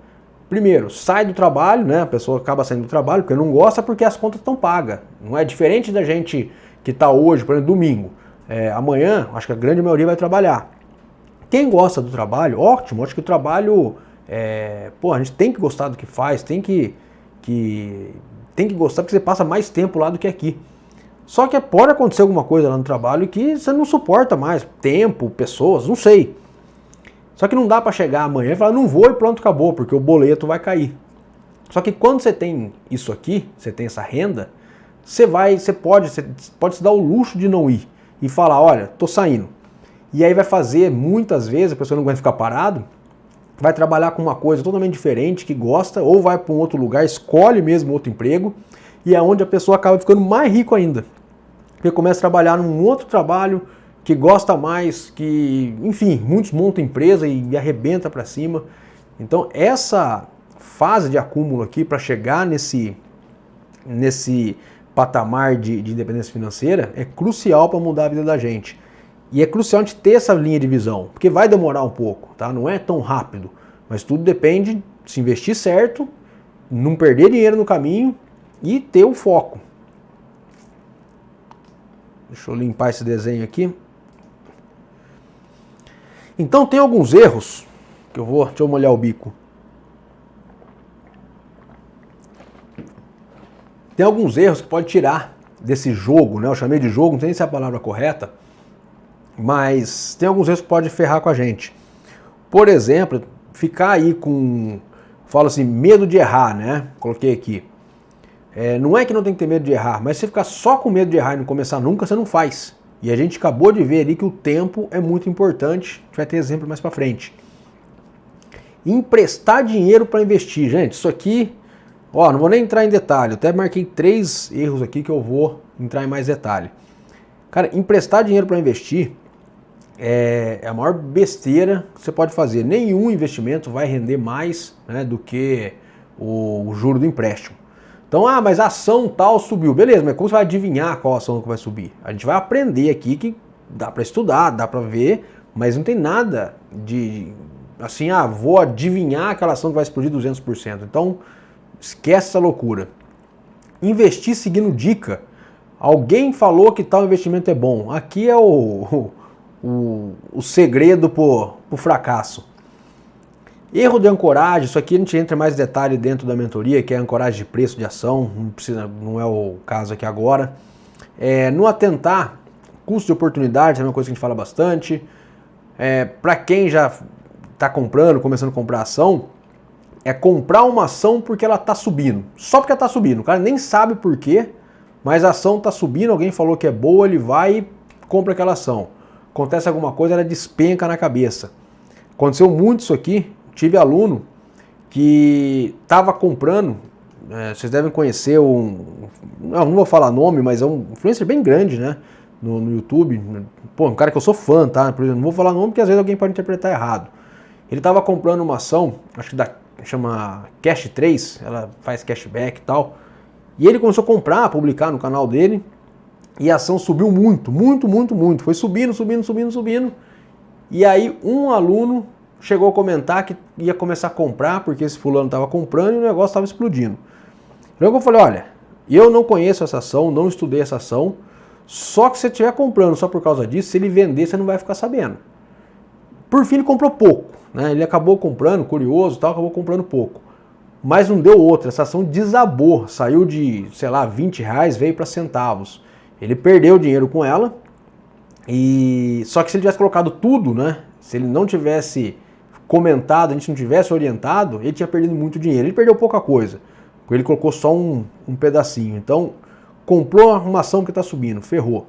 primeiro, sai do trabalho, né? A pessoa acaba saindo do trabalho porque não gosta, porque as contas estão pagas. Não é diferente da gente que está hoje, por exemplo, domingo. Amanhã, acho que a grande maioria vai trabalhar. Quem gosta do trabalho, ótimo. Acho que o trabalho, a gente tem que gostar do que faz, tem que gostar, porque você passa mais tempo lá do que aqui. Só que pode acontecer alguma coisa lá no trabalho que você não suporta mais. Tempo, pessoas, não sei. Só que não dá para chegar amanhã e falar, não vou e pronto, acabou, porque o boleto vai cair. Só que quando você tem isso aqui, você tem essa renda, você pode se dar o luxo de não ir e falar, olha, tô saindo. E aí vai fazer, muitas vezes, a pessoa não aguenta ficar parado, vai trabalhar com uma coisa totalmente diferente, que gosta, ou vai para um outro lugar, escolhe mesmo outro emprego, e é onde a pessoa acaba ficando mais rico ainda. Porque começa a trabalhar num outro trabalho, que gosta mais, que, enfim, muitos montam empresa e arrebenta para cima. Então essa fase de acúmulo aqui para chegar nesse patamar de independência financeira é crucial para mudar a vida da gente. E é crucial a gente ter essa linha de visão, porque vai demorar um pouco, tá? Não é tão rápido, mas tudo depende de se investir certo, não perder dinheiro no caminho e ter o foco. Deixa eu limpar esse desenho aqui. Então tem alguns erros, deixa eu molhar o bico. Tem alguns erros que pode tirar desse jogo, né? Eu chamei de jogo, não sei se é a palavra correta, mas tem alguns erros que pode ferrar com a gente. Por exemplo, ficar aí falo assim, medo de errar, né? Coloquei aqui. Não é que não tem que ter medo de errar, mas se você ficar só com medo de errar e não começar nunca, você não faz. E a gente acabou de ver ali que o tempo é muito importante. A gente vai ter exemplo mais pra frente. Emprestar dinheiro para investir. Gente, isso aqui, não vou nem entrar em detalhe. Eu até marquei 3 erros aqui que eu vou entrar em mais detalhe. Cara, emprestar dinheiro para investir é a maior besteira que você pode fazer. Nenhum investimento vai render mais, né, do que o juro do empréstimo. Então, mas a ação tal subiu. Beleza, mas como você vai adivinhar qual ação que vai subir? A gente vai aprender aqui que dá para estudar, dá para ver, mas não tem nada de assim, vou adivinhar aquela ação que vai explodir 200%. Então, esquece essa loucura. Investir seguindo dica. Alguém falou que tal investimento é bom. Aqui é o segredo pro fracasso. Erro de ancoragem, isso aqui a gente entra em mais detalhe dentro da mentoria, que é a ancoragem de preço de ação, não é o caso aqui agora. Não atentar, custo de oportunidade é uma coisa que a gente fala bastante. Para quem já está começando a comprar ação, é comprar uma ação porque ela está subindo, só porque ela está subindo. O cara nem sabe por quê, mas a ação está subindo, alguém falou que é boa, ele vai e compra aquela ação. Acontece alguma coisa, ela despenca na cabeça. Aconteceu muito isso aqui. Tive aluno que estava comprando, vocês devem conhecer não vou falar nome, mas é um influencer bem grande, né, no YouTube. Um cara que eu sou fã, tá? Por exemplo, não vou falar nome porque às vezes alguém pode interpretar errado. Ele estava comprando uma ação, acho que chama Cash 3, ela faz cashback e tal, e ele começou a comprar, publicar no canal dele, e a ação subiu muito, foi subindo, e aí um aluno chegou a comentar que ia começar a comprar porque esse fulano estava comprando e o negócio estava explodindo. Então eu falei, olha, eu não conheço essa ação, não estudei essa ação, só que se você estiver comprando só por causa disso, se ele vender, você não vai ficar sabendo. Por fim, ele comprou pouco, né? Ele acabou comprando, curioso e tal, acabou comprando pouco. Mas não deu outra, essa ação desabou, saiu de, sei lá, R$20, veio para centavos. Ele perdeu dinheiro com ela, só que se ele tivesse colocado tudo, né? Se ele não tivesse comentado, a gente não tivesse orientado, ele tinha perdido muito dinheiro. Ele perdeu pouca coisa, porque ele colocou só um pedacinho. Então, comprou uma ação que está subindo, ferrou.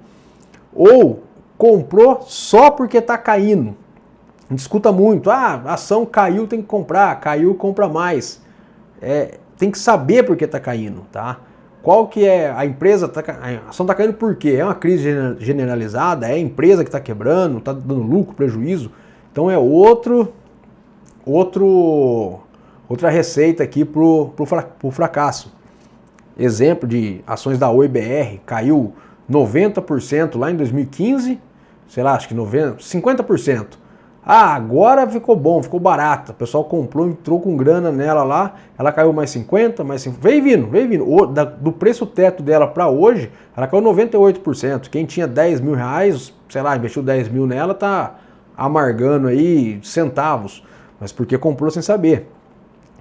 Ou comprou só porque está caindo. A gente escuta muito, a ação caiu, tem que comprar, caiu, compra mais. Tem que saber por que está caindo, tá? Qual que é a empresa, a ação está caindo por quê? É uma crise generalizada, é a empresa que está quebrando, está dando lucro, prejuízo. Então é outra receita aqui pro fracasso. Exemplo de ações da Oi-BR, caiu 90% lá em 2015, sei lá, acho que 50%. Ah, agora ficou bom, ficou barata. O pessoal comprou, entrou com grana nela lá, ela caiu mais 50, mais 50. Vem vindo. Do preço teto dela para hoje, ela caiu 98%. Quem tinha 10 mil reais, sei lá, investiu 10 mil nela, tá amargando aí centavos. Mas porque comprou sem saber.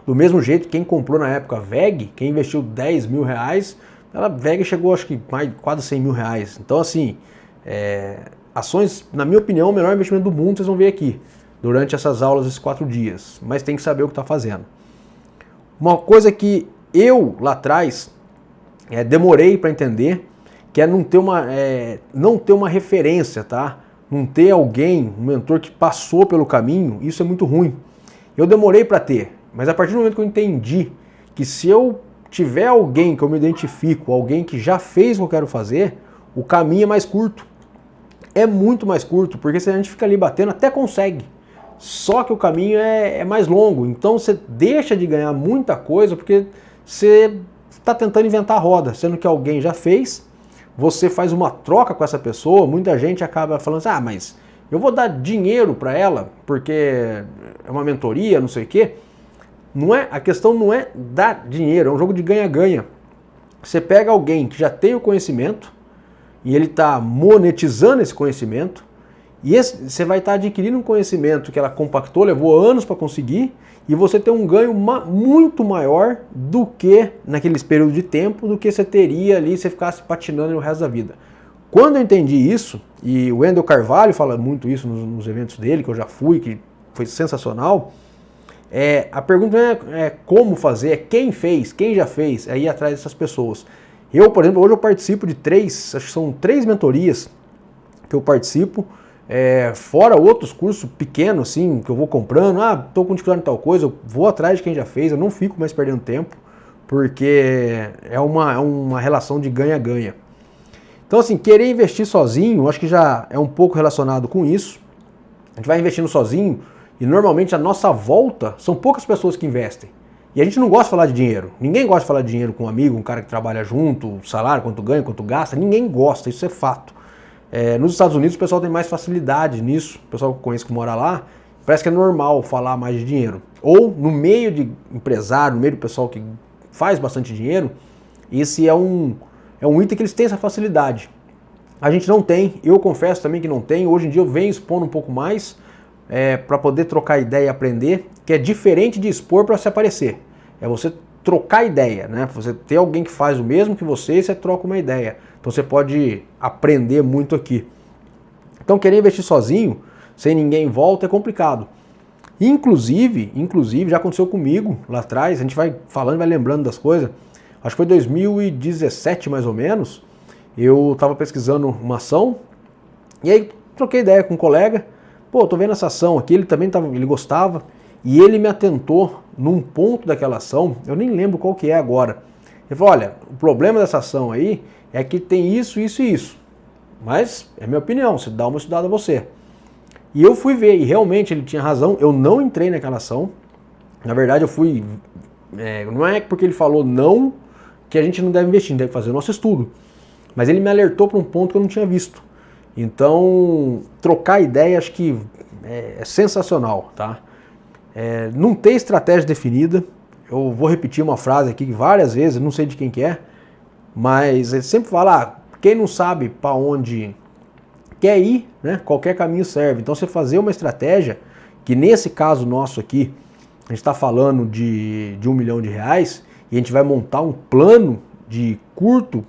Do mesmo jeito, quem comprou na época VEG, quem investiu 10 mil reais, ela VEG chegou acho que quase 100 mil reais. Então assim, ações, na minha opinião, o melhor investimento do mundo, vocês vão ver aqui, durante essas aulas, esses 4 dias. Mas tem que saber o que está fazendo. Uma coisa que eu, lá atrás, demorei para entender, que é não ter uma referência, tá? Não ter alguém, um mentor que passou pelo caminho, isso é muito ruim. Eu demorei para ter, mas a partir do momento que eu entendi que se eu tiver alguém que eu me identifico, alguém que já fez o que eu quero fazer, o caminho é mais curto. É muito mais curto, porque se a gente fica ali batendo, até consegue. Só que o caminho é mais longo, então você deixa de ganhar muita coisa porque você está tentando inventar a roda, sendo que alguém já fez, você faz uma troca com essa pessoa, muita gente acaba falando assim, ah, mas eu vou dar dinheiro para ela porque é uma mentoria, não sei o quê. A questão não é dar dinheiro, é um jogo de ganha-ganha. Você pega alguém que já tem o conhecimento e ele está monetizando esse conhecimento, e você vai estar adquirindo um conhecimento que ela compactou, levou anos para conseguir, e você tem um ganho muito maior do que naqueles períodos de tempo, do que você teria ali se você ficasse patinando no resto da vida. Quando eu entendi isso, e o Wendel Carvalho fala muito isso nos eventos dele, que eu já fui, que foi sensacional, a pergunta não é como fazer, é quem fez, quem já fez, é ir atrás dessas pessoas. Eu, por exemplo, hoje eu participo de acho que são 3 mentorias que eu participo, fora outros cursos pequenos, assim, que eu vou comprando. Ah, estou com dificuldade em tal coisa, eu vou atrás de quem já fez, eu não fico mais perdendo tempo, porque é uma relação de ganha-ganha. Então, assim, querer investir sozinho, acho que já é um pouco relacionado com isso. A gente vai investindo sozinho e normalmente a nossa volta são poucas pessoas que investem. E a gente não gosta de falar de dinheiro. Ninguém gosta de falar de dinheiro com um amigo, um cara que trabalha junto, salário, quanto ganha, quanto gasta. Ninguém gosta, isso é fato. Nos Estados Unidos o pessoal tem mais facilidade nisso. O pessoal que eu conheço que mora lá, parece que é normal falar mais de dinheiro. Ou no meio de empresário, no meio do pessoal que faz bastante dinheiro, esse é um item que eles têm essa facilidade. A gente não tem, eu confesso também que não tem. Hoje em dia eu venho expondo um pouco mais para poder trocar ideia e aprender, que é diferente de expor para se aparecer. É você trocar ideia, né? Você ter alguém que faz o mesmo que você e você troca uma ideia. Então você pode aprender muito aqui. Então querer investir sozinho, sem ninguém em volta, é complicado. Inclusive, já aconteceu comigo lá atrás, a gente vai falando, vai lembrando das coisas. Acho que foi 2017 mais ou menos, eu estava pesquisando uma ação, e aí troquei ideia com um colega. Pô, tô vendo essa ação aqui, ele gostava, e ele me atentou num ponto daquela ação, eu nem lembro qual que é agora. Ele falou, olha, o problema dessa ação aí é que tem isso, isso e isso. Mas é minha opinião, você dá uma estudada você. E eu fui ver, e realmente ele tinha razão, eu não entrei naquela ação. Na verdade eu fui, não é porque ele falou não que a gente não deve investir, a gente deve fazer o nosso estudo. Mas ele me alertou para um ponto que eu não tinha visto. Então, trocar ideia acho que é sensacional, tá? Não ter estratégia definida. Eu vou repetir uma frase aqui várias vezes, não sei de quem que é, mas ele sempre fala, quem não sabe para onde quer ir, né, qualquer caminho serve. Então você fazer uma estratégia, que nesse caso nosso aqui, a gente está falando de R$1 milhão, e a gente vai montar um plano de curto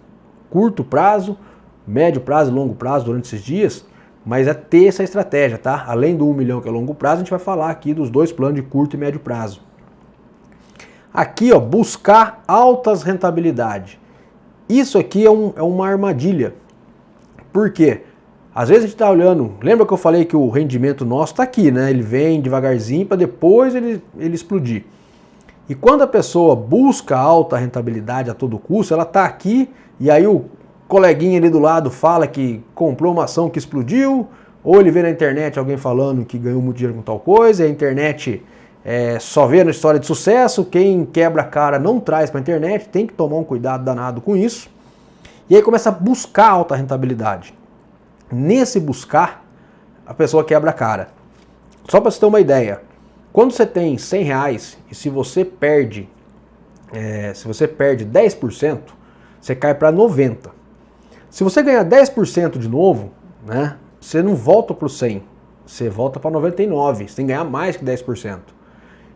prazo, médio prazo e longo prazo durante esses dias, mas é ter essa estratégia, tá? Além do 1 milhão que é longo prazo, a gente vai falar aqui dos 2 planos de curto e médio prazo. Aqui, ó, buscar altas rentabilidades. Isso aqui é uma armadilha. Por quê? Às vezes a gente está olhando, lembra que eu falei que o rendimento nosso está aqui, né? Ele vem devagarzinho para depois ele explodir. E quando a pessoa busca alta rentabilidade a todo custo, ela está aqui e aí o coleguinha ali do lado fala que comprou uma ação que explodiu, ou ele vê na internet alguém falando que ganhou muito dinheiro com tal coisa, e a internet só vê na história de sucesso, quem quebra a cara não traz para a internet, tem que tomar um cuidado danado com isso. E aí começa a buscar alta rentabilidade. Nesse buscar, a pessoa quebra a cara. Só para você ter uma ideia, quando você tem R$100 e se você perde 10%, você cai para 90. Se você ganhar 10% de novo, né, você não volta para o 100, você volta para 99, você tem que ganhar mais que 10%.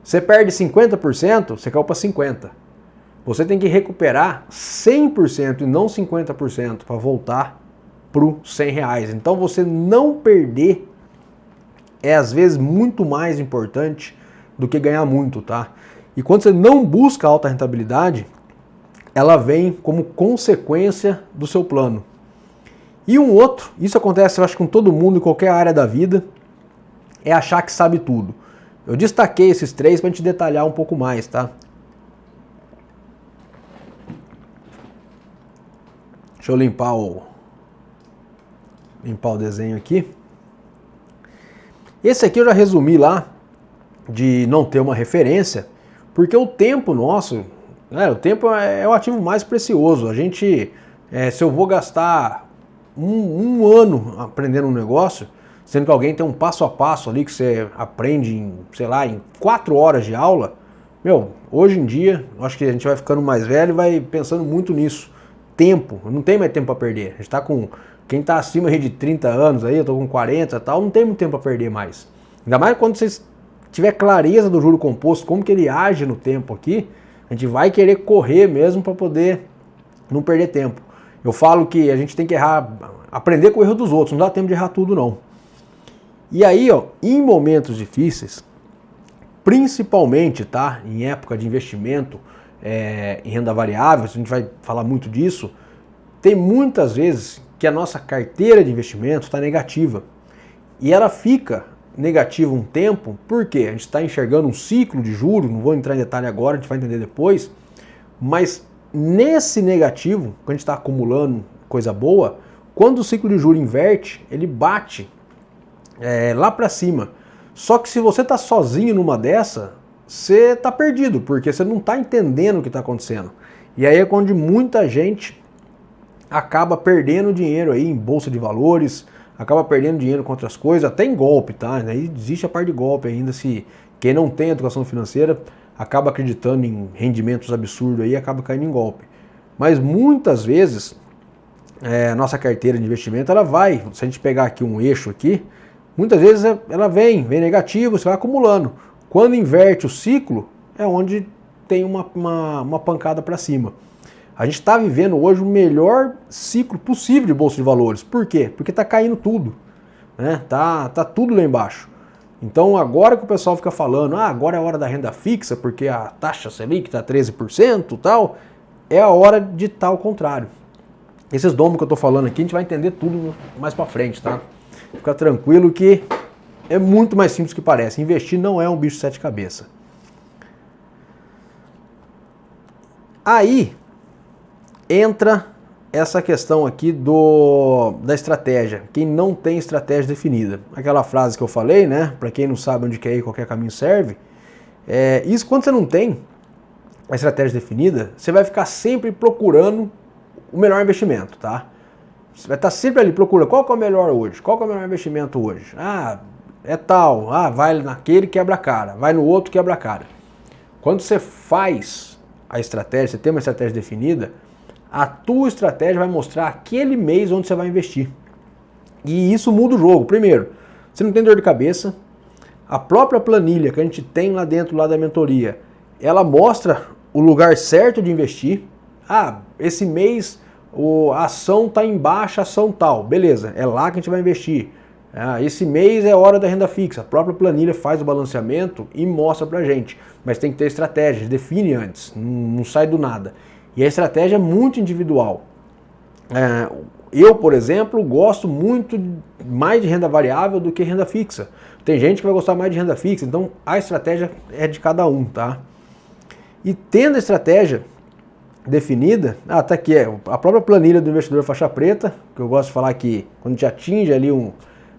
Você perde 50%, você caiu para 50%. Você tem que recuperar 100% e não 50% para voltar para os R$100. Então você não perder é às vezes muito mais importante do que ganhar muito, tá? E quando você não busca alta rentabilidade, ela vem como consequência do seu plano. E um outro, isso acontece eu acho com todo mundo em qualquer área da vida, é achar que sabe tudo. Eu destaquei esses 3 para a gente detalhar um pouco mais, tá? Deixa eu limpar o desenho aqui. Esse aqui eu já resumi lá, de não ter uma referência, porque o tempo nosso, né, o tempo é o ativo mais precioso. A gente, se eu vou gastar um ano aprendendo um negócio, sendo que alguém tem um passo a passo ali que você aprende em, sei lá, em 4 horas de aula, hoje em dia, acho que a gente vai ficando mais velho e vai pensando muito nisso. Tempo, não tem mais tempo para perder. A gente tá com, quem está acima de 30 anos aí, eu tô com 40 e tal, não tem muito tempo para perder mais. Ainda mais quando vocês tiver clareza do juro composto, como que ele age no tempo aqui, a gente vai querer correr mesmo para poder não perder tempo. Eu falo que a gente tem que aprender com o erro dos outros, não dá tempo de errar tudo não. E aí, em momentos difíceis, principalmente, tá, em época de investimento em renda variável, a gente vai falar muito disso, tem muitas vezes que a nossa carteira de investimento está negativa. E ela fica negativa um tempo, porque a gente está enxergando um ciclo de juros, não vou entrar em detalhe agora, a gente vai entender depois, mas nesse negativo, quando a gente está acumulando coisa boa, quando o ciclo de juros inverte, ele bate lá para cima. Só que se você está sozinho numa dessa, você está perdido, porque você não está entendendo o que está acontecendo. E aí é quando muita gente acaba perdendo dinheiro aí em bolsa de valores, acaba perdendo dinheiro com outras coisas, até em golpe, tá? Aí existe a parte de golpe ainda, se quem não tem educação financeira acaba acreditando em rendimentos absurdos aí e acaba caindo em golpe. Mas muitas vezes a nossa carteira de investimento, ela vai, se a gente pegar aqui um eixo aqui, muitas vezes ela vem negativo, você vai acumulando. Quando inverte o ciclo, é onde tem uma pancada para cima. A gente está vivendo hoje o melhor ciclo possível de bolsa de valores. Por quê? Porque está caindo tudo, né? Tá tudo lá embaixo. Então agora que o pessoal fica falando, agora é a hora da renda fixa, porque a taxa Selic está 13% e tal, é a hora de estar ao contrário. Esses domos que eu estou falando aqui, a gente vai entender tudo mais para frente, tá? Fica tranquilo que é muito mais simples do que parece. Investir não é um bicho de 7 cabeças. Aí entra essa questão aqui da estratégia. Quem não tem estratégia definida. Aquela frase que eu falei, né? Para quem não sabe onde quer ir, qualquer caminho serve. Isso quando você não tem a estratégia definida, você vai ficar sempre procurando o melhor investimento, tá? Você vai estar sempre ali procurando qual que é o melhor hoje, qual que é o melhor investimento hoje. É tal, vai naquele quebra a cara, vai no outro quebra a cara. Quando você faz a estratégia, você tem uma estratégia definida, a tua estratégia vai mostrar aquele mês onde você vai investir. E isso muda o jogo. Primeiro, você não tem dor de cabeça, a própria planilha que a gente tem lá dentro lá da mentoria, ela mostra o lugar certo de investir. Esse mês a ação está em baixa, ação tal. Beleza, é lá que a gente vai investir. Esse mês é hora da renda fixa. A própria planilha faz o balanceamento e mostra pra gente. Mas tem que ter estratégia, define antes, não sai do nada. E a estratégia é muito individual. Eu, por exemplo, gosto muito mais de renda variável do que renda fixa. Tem gente que vai gostar mais de renda fixa, então a estratégia é de cada um, tá? E tendo a estratégia definida, tá aqui, a própria planilha do investidor faixa preta, que eu gosto de falar que quando a gente atinge ali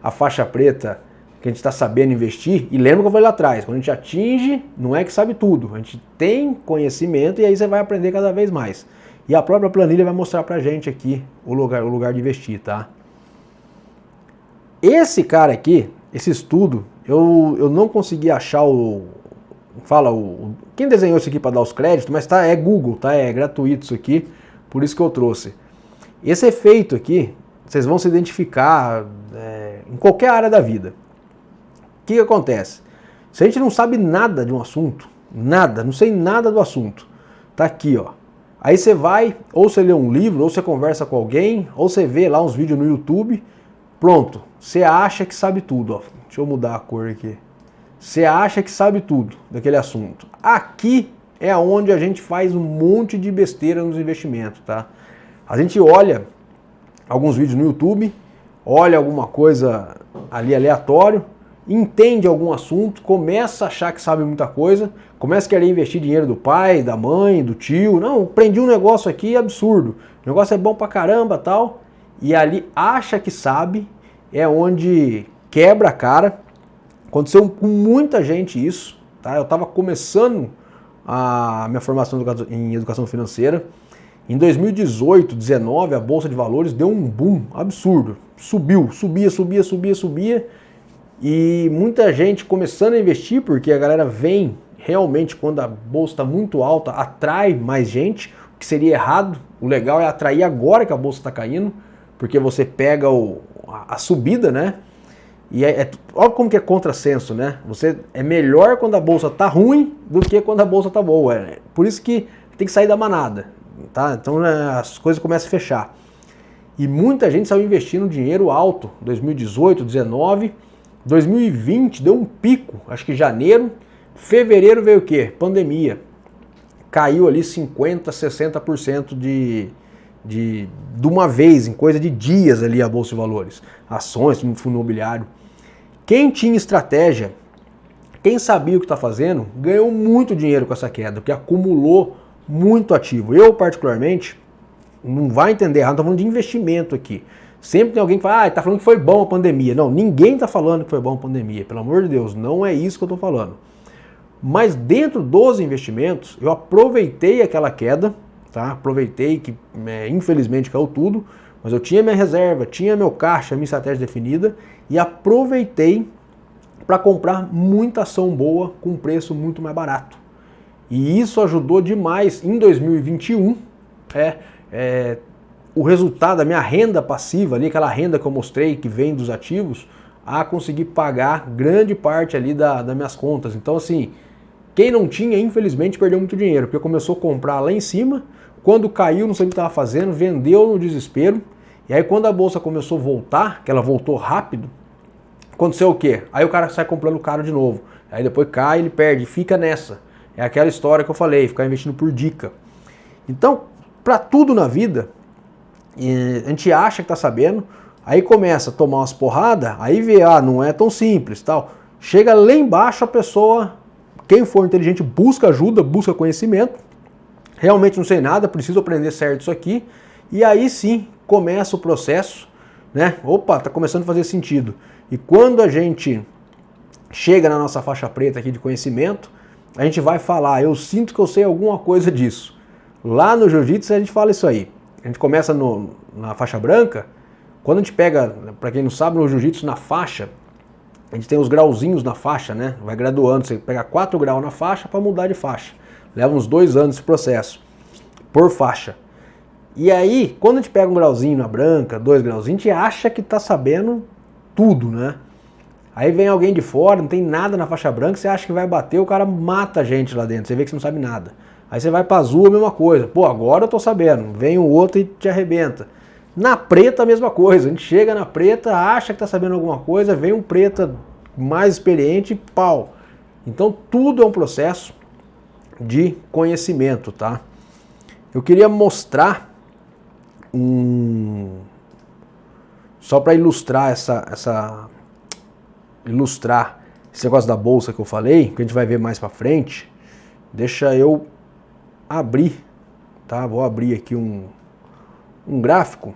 a faixa preta, que a gente está sabendo investir, e lembra que eu falei lá atrás, quando a gente atinge, não é que sabe tudo, a gente tem conhecimento e aí você vai aprender cada vez mais. E a própria planilha vai mostrar pra gente aqui o lugar de investir, tá? Esse cara aqui, esse estudo, Eu não consegui achar quem desenhou isso aqui para dar os créditos, mas tá, é Google, tá? É gratuito isso aqui, por isso que eu trouxe. Esse efeito aqui, vocês vão se identificar em qualquer área da vida. O que acontece? Se a gente não sabe nada de um assunto, nada, não sei nada do assunto, tá aqui, ó. Aí você vai, ou você lê um livro, ou você conversa com alguém, ou você vê lá uns vídeos no YouTube, pronto, você acha que sabe tudo, ó. Deixa eu mudar a cor aqui. Você acha que sabe tudo daquele assunto. Aqui é onde a gente faz um monte de besteira nos investimentos, tá? A gente olha alguns vídeos no YouTube, olha alguma coisa ali aleatório, entende algum assunto, começa a achar que sabe muita coisa, começa a querer investir dinheiro do pai, da mãe, do tio. Não, aprendi um negócio aqui absurdo, o negócio é bom pra caramba, tal. E ali acha que sabe, é onde quebra a cara. Aconteceu com muita gente isso, tá? Eu estava começando a minha formação em educação financeira. Em 2018, 19, a Bolsa de Valores deu um boom absurdo. Subia. E muita gente começando a investir, porque a galera vem realmente quando a bolsa está muito alta, atrai mais gente, o que seria errado. O legal é atrair agora que a bolsa está caindo, porque você pega a subida, né? E olha como que é contrassenso, né? Você é melhor quando a bolsa tá ruim do que quando a bolsa tá boa. Por isso que tem que sair da manada, tá? Então as coisas começam a fechar. E muita gente saiu investindo dinheiro alto, 2018, 19, 2020 deu um pico, acho que janeiro, fevereiro veio o quê? Pandemia. Caiu ali 50%, 60% de uma vez, em coisa de dias ali a Bolsa de Valores. Ações, fundo imobiliário. Quem tinha estratégia, quem sabia o que está fazendo, ganhou muito dinheiro com essa queda, porque acumulou muito ativo. Eu, particularmente, não vai entender errado, não estou falando de investimento aqui. Sempre tem alguém que fala, está falando que foi bom a pandemia. Não, ninguém está falando que foi bom a pandemia, pelo amor de Deus, não é isso que eu estou falando. Mas dentro dos investimentos, eu aproveitei aquela queda, tá? Aproveitei que infelizmente caiu tudo, mas eu tinha minha reserva, tinha meu caixa, minha estratégia definida e aproveitei para comprar muita ação boa com preço muito mais barato. E isso ajudou demais em 2021, o resultado da minha renda passiva ali, aquela renda que eu mostrei que vem dos ativos, a conseguir pagar grande parte ali das minhas contas. Então assim, quem não tinha, infelizmente, perdeu muito dinheiro, porque começou a comprar lá em cima, quando caiu, não sabia o que estava fazendo, vendeu no desespero, e aí quando a bolsa começou a voltar, que ela voltou rápido, aconteceu o quê? Aí o cara sai comprando caro de novo, aí depois cai, ele perde, fica nessa. É aquela história que eu falei, ficar investindo por dica. Então, para tudo na vida, a gente acha que está sabendo, aí começa a tomar umas porradas, aí vê, não é tão simples, tal. Chega lá embaixo, a pessoa, quem for inteligente, busca ajuda, busca conhecimento, realmente não sei nada, preciso aprender certo isso aqui, e aí sim começa o processo, né? Opa, tá começando a fazer sentido. E quando a gente chega na nossa faixa preta aqui de conhecimento, a gente vai falar, eu sinto que eu sei alguma coisa disso. Lá no Jiu-Jitsu a gente fala isso aí. A gente começa na faixa branca, quando a gente pega, para quem não sabe, no Jiu-Jitsu na faixa, a gente tem os grauzinhos na faixa, né? Vai graduando, você pega 4 graus na faixa para mudar de faixa. Leva uns 2 anos esse processo, por faixa. E aí, quando a gente pega um grauzinho na branca, 2 grauzinhos, a gente acha que tá sabendo tudo, né? Aí vem alguém de fora, não tem nada na faixa branca, você acha que vai bater, o cara mata a gente lá dentro, você vê que você não sabe nada. Aí você vai pra azul, a mesma coisa. Pô, agora eu tô sabendo. Vem o outro e te arrebenta. Na preta, a mesma coisa. A gente chega na preta, acha que tá sabendo alguma coisa, vem um preta mais experiente e pau. Então tudo é um processo de conhecimento, tá? Eu queria mostrar só para ilustrar ilustrar esse negócio da bolsa que eu falei, que a gente vai ver mais para frente. Deixa eu abrir, tá? Vou abrir aqui um gráfico.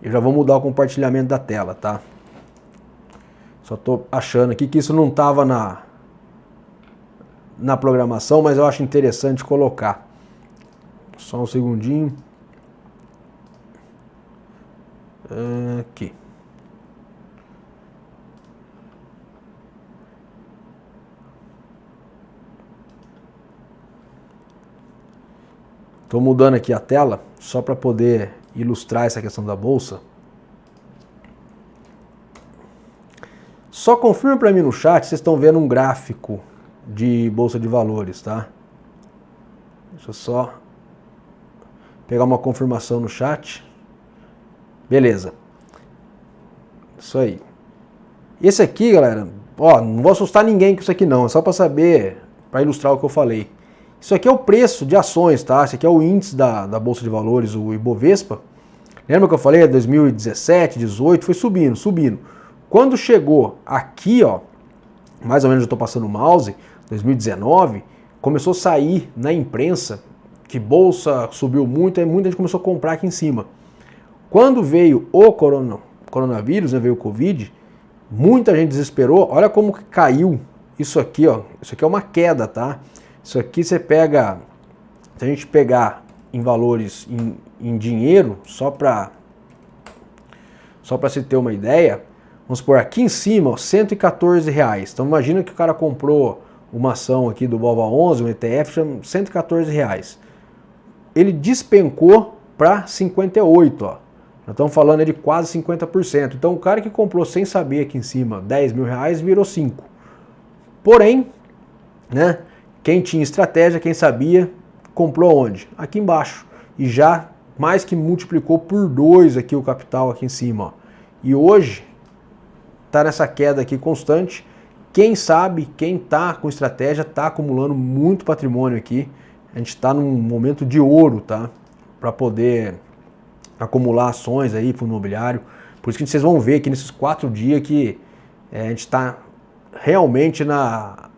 Eu já vou mudar o compartilhamento da tela, tá? Só tô achando aqui que isso não estava na programação, mas eu acho interessante colocar. Só um segundinho. Aqui. Estou mudando aqui a tela só para poder ilustrar essa questão da bolsa. Só confirma para mim no chat se vocês estão vendo um gráfico de bolsa de valores, tá? Deixa eu só pegar uma confirmação no chat. Beleza. Isso aí. Esse aqui, galera, ó, não vou assustar ninguém com isso aqui não, é só para saber, para ilustrar o que eu falei. Isso aqui é o preço de ações, tá? Esse aqui é o índice da Bolsa de Valores, o Ibovespa. Lembra que eu falei? 2017, 2018, foi subindo, subindo. Quando chegou aqui, ó, mais ou menos eu estou passando o mouse, 2019, começou a sair na imprensa que bolsa subiu muito, aí muita gente começou a comprar aqui em cima. Quando veio o coronavírus, né, veio o Covid, muita gente desesperou. Olha como que caiu isso aqui, ó. Isso aqui é uma queda, tá? Isso aqui você pega, se a gente pegar em valores em dinheiro, só para se ter uma ideia, vamos supor, aqui em cima, ó, R$114. Então imagina que o cara comprou uma ação aqui do BOVA11, um ETF, R$114. Ele despencou para 58, ó. Nós estamos falando de quase 50%. Então o cara que comprou sem saber aqui em cima R$10.000 virou 5. Porém, né, quem tinha estratégia, quem sabia, comprou onde? Aqui embaixo. E já mais que multiplicou por 2 aqui o capital aqui em cima, ó. E hoje está nessa queda aqui constante. Quem sabe, quem está com estratégia, está acumulando muito patrimônio aqui. A gente está num momento de ouro, tá? Para poder acumular ações aí para o imobiliário. Por isso que vocês vão ver aqui nesses 4 dias que a gente está realmente na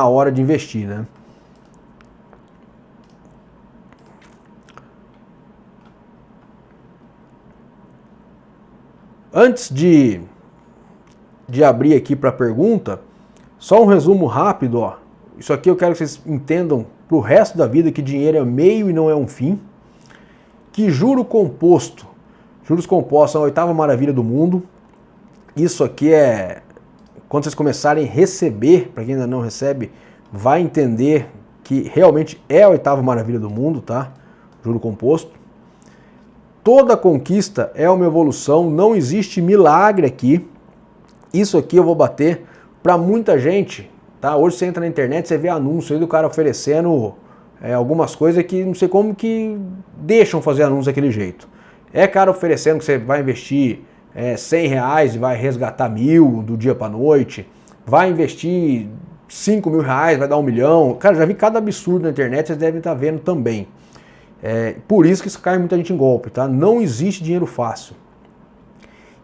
hora de investir, né? Antes de abrir aqui para a pergunta, só um resumo rápido, ó. Isso aqui eu quero que vocês entendam para o resto da vida que dinheiro é meio e não é um fim. Que juros compostos são a 8ª maravilha do mundo. Isso aqui é, quando vocês começarem a receber, para quem ainda não recebe, vai entender que realmente é a 8ª maravilha do mundo, tá? Juro composto. Toda conquista é uma evolução, não existe milagre aqui. Isso aqui eu vou bater para muita gente, tá? Hoje você entra na internet, você vê anúncio aí do cara oferecendo algumas coisas que não sei como que deixam fazer anúncio daquele jeito. É cara oferecendo que você vai investir R$100 e vai resgatar 1.000 do dia para noite, vai investir R$5.000, vai dar 1 milhão. Cara, já vi cada absurdo na internet, vocês devem estar vendo também. Por isso que isso cai muita gente em golpe, tá? Não existe dinheiro fácil.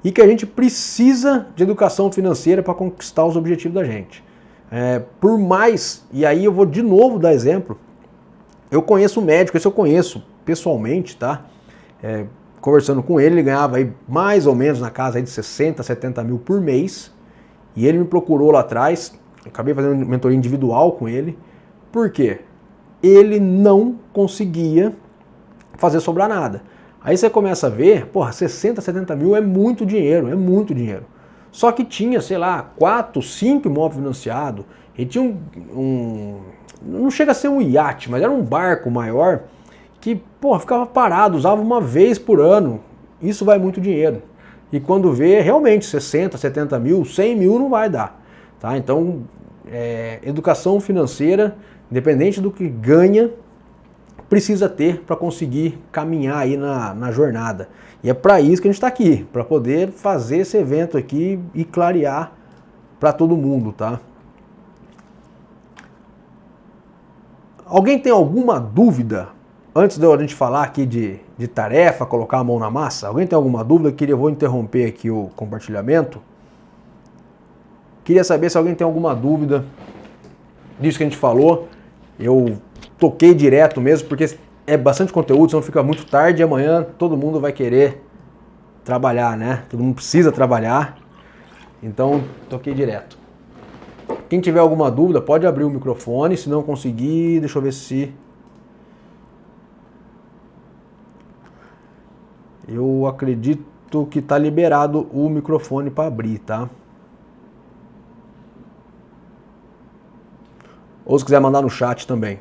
E que a gente precisa de educação financeira para conquistar os objetivos da gente. Por mais, e aí eu vou de novo dar exemplo, eu conheço um médico, esse eu conheço pessoalmente, tá? Conversando com ele, ele ganhava aí mais ou menos na casa aí de 60, 70 mil por mês. E ele me procurou lá atrás, acabei fazendo mentoria individual com ele. Por quê? Ele não conseguia fazer sobrar nada. Aí você começa a ver, porra, 60, 70 mil é muito dinheiro, é muito dinheiro. Só que tinha, sei lá, 4, 5 imóveis financiados, ele tinha não chega a ser um iate, mas era um barco maior, que, porra, ficava parado, usava uma vez por ano. Isso vai muito dinheiro. E quando vê, realmente, 60, 70 mil, 100 mil não vai dar. Tá? Então, educação financeira, independente do que ganha, precisa ter para conseguir caminhar aí na jornada. E é para isso que a gente está aqui, para poder fazer esse evento aqui e clarear para todo mundo, tá? Alguém tem alguma dúvida, antes de a gente falar aqui de tarefa, colocar a mão na massa? Alguém tem alguma dúvida? Eu vou interromper aqui o compartilhamento. Queria saber se alguém tem alguma dúvida disso que a gente falou. Eu toquei direto mesmo, porque é bastante conteúdo, senão fica muito tarde e amanhã todo mundo vai querer trabalhar, né? Todo mundo precisa trabalhar, então toquei direto. Quem tiver alguma dúvida pode abrir o microfone, se não conseguir, deixa eu ver se... Eu acredito que está liberado o microfone para abrir, tá? Ou se quiser mandar no chat também.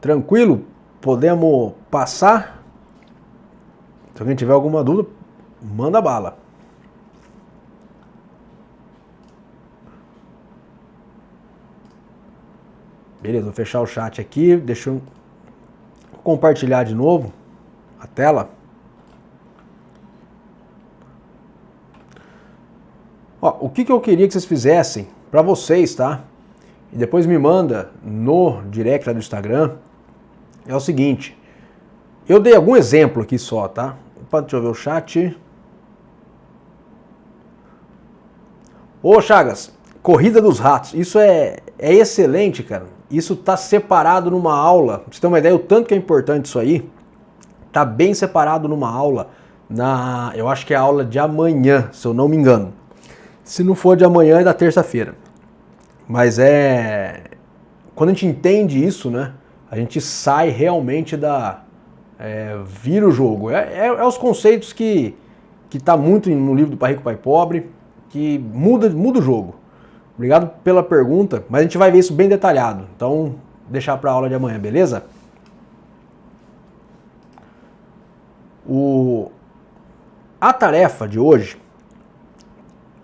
Tranquilo? Podemos passar? Se alguém tiver alguma dúvida, manda bala. Beleza, vou fechar o chat aqui, deixa eu compartilhar de novo a tela. Ó, o que eu queria que vocês fizessem para vocês, tá? E depois me manda no direct lá do Instagram. É o seguinte, eu dei algum exemplo aqui só, tá? Deixa eu ver o chat. Ô Chagas, Corrida dos Ratos, isso é excelente, cara. Isso tá separado numa aula, pra você ter uma ideia o tanto que é importante isso aí. Tá bem separado numa aula, eu acho que é a aula de amanhã, se eu não me engano. Se não for de amanhã, é da terça-feira. Mas quando a gente entende isso, né? A gente sai realmente vira o jogo. É os conceitos que tá muito no livro do Pai Rico, Pai Pobre, que muda o jogo. Obrigado pela pergunta, mas a gente vai ver isso bem detalhado. Então, deixar para a aula de amanhã, beleza? A tarefa de hoje,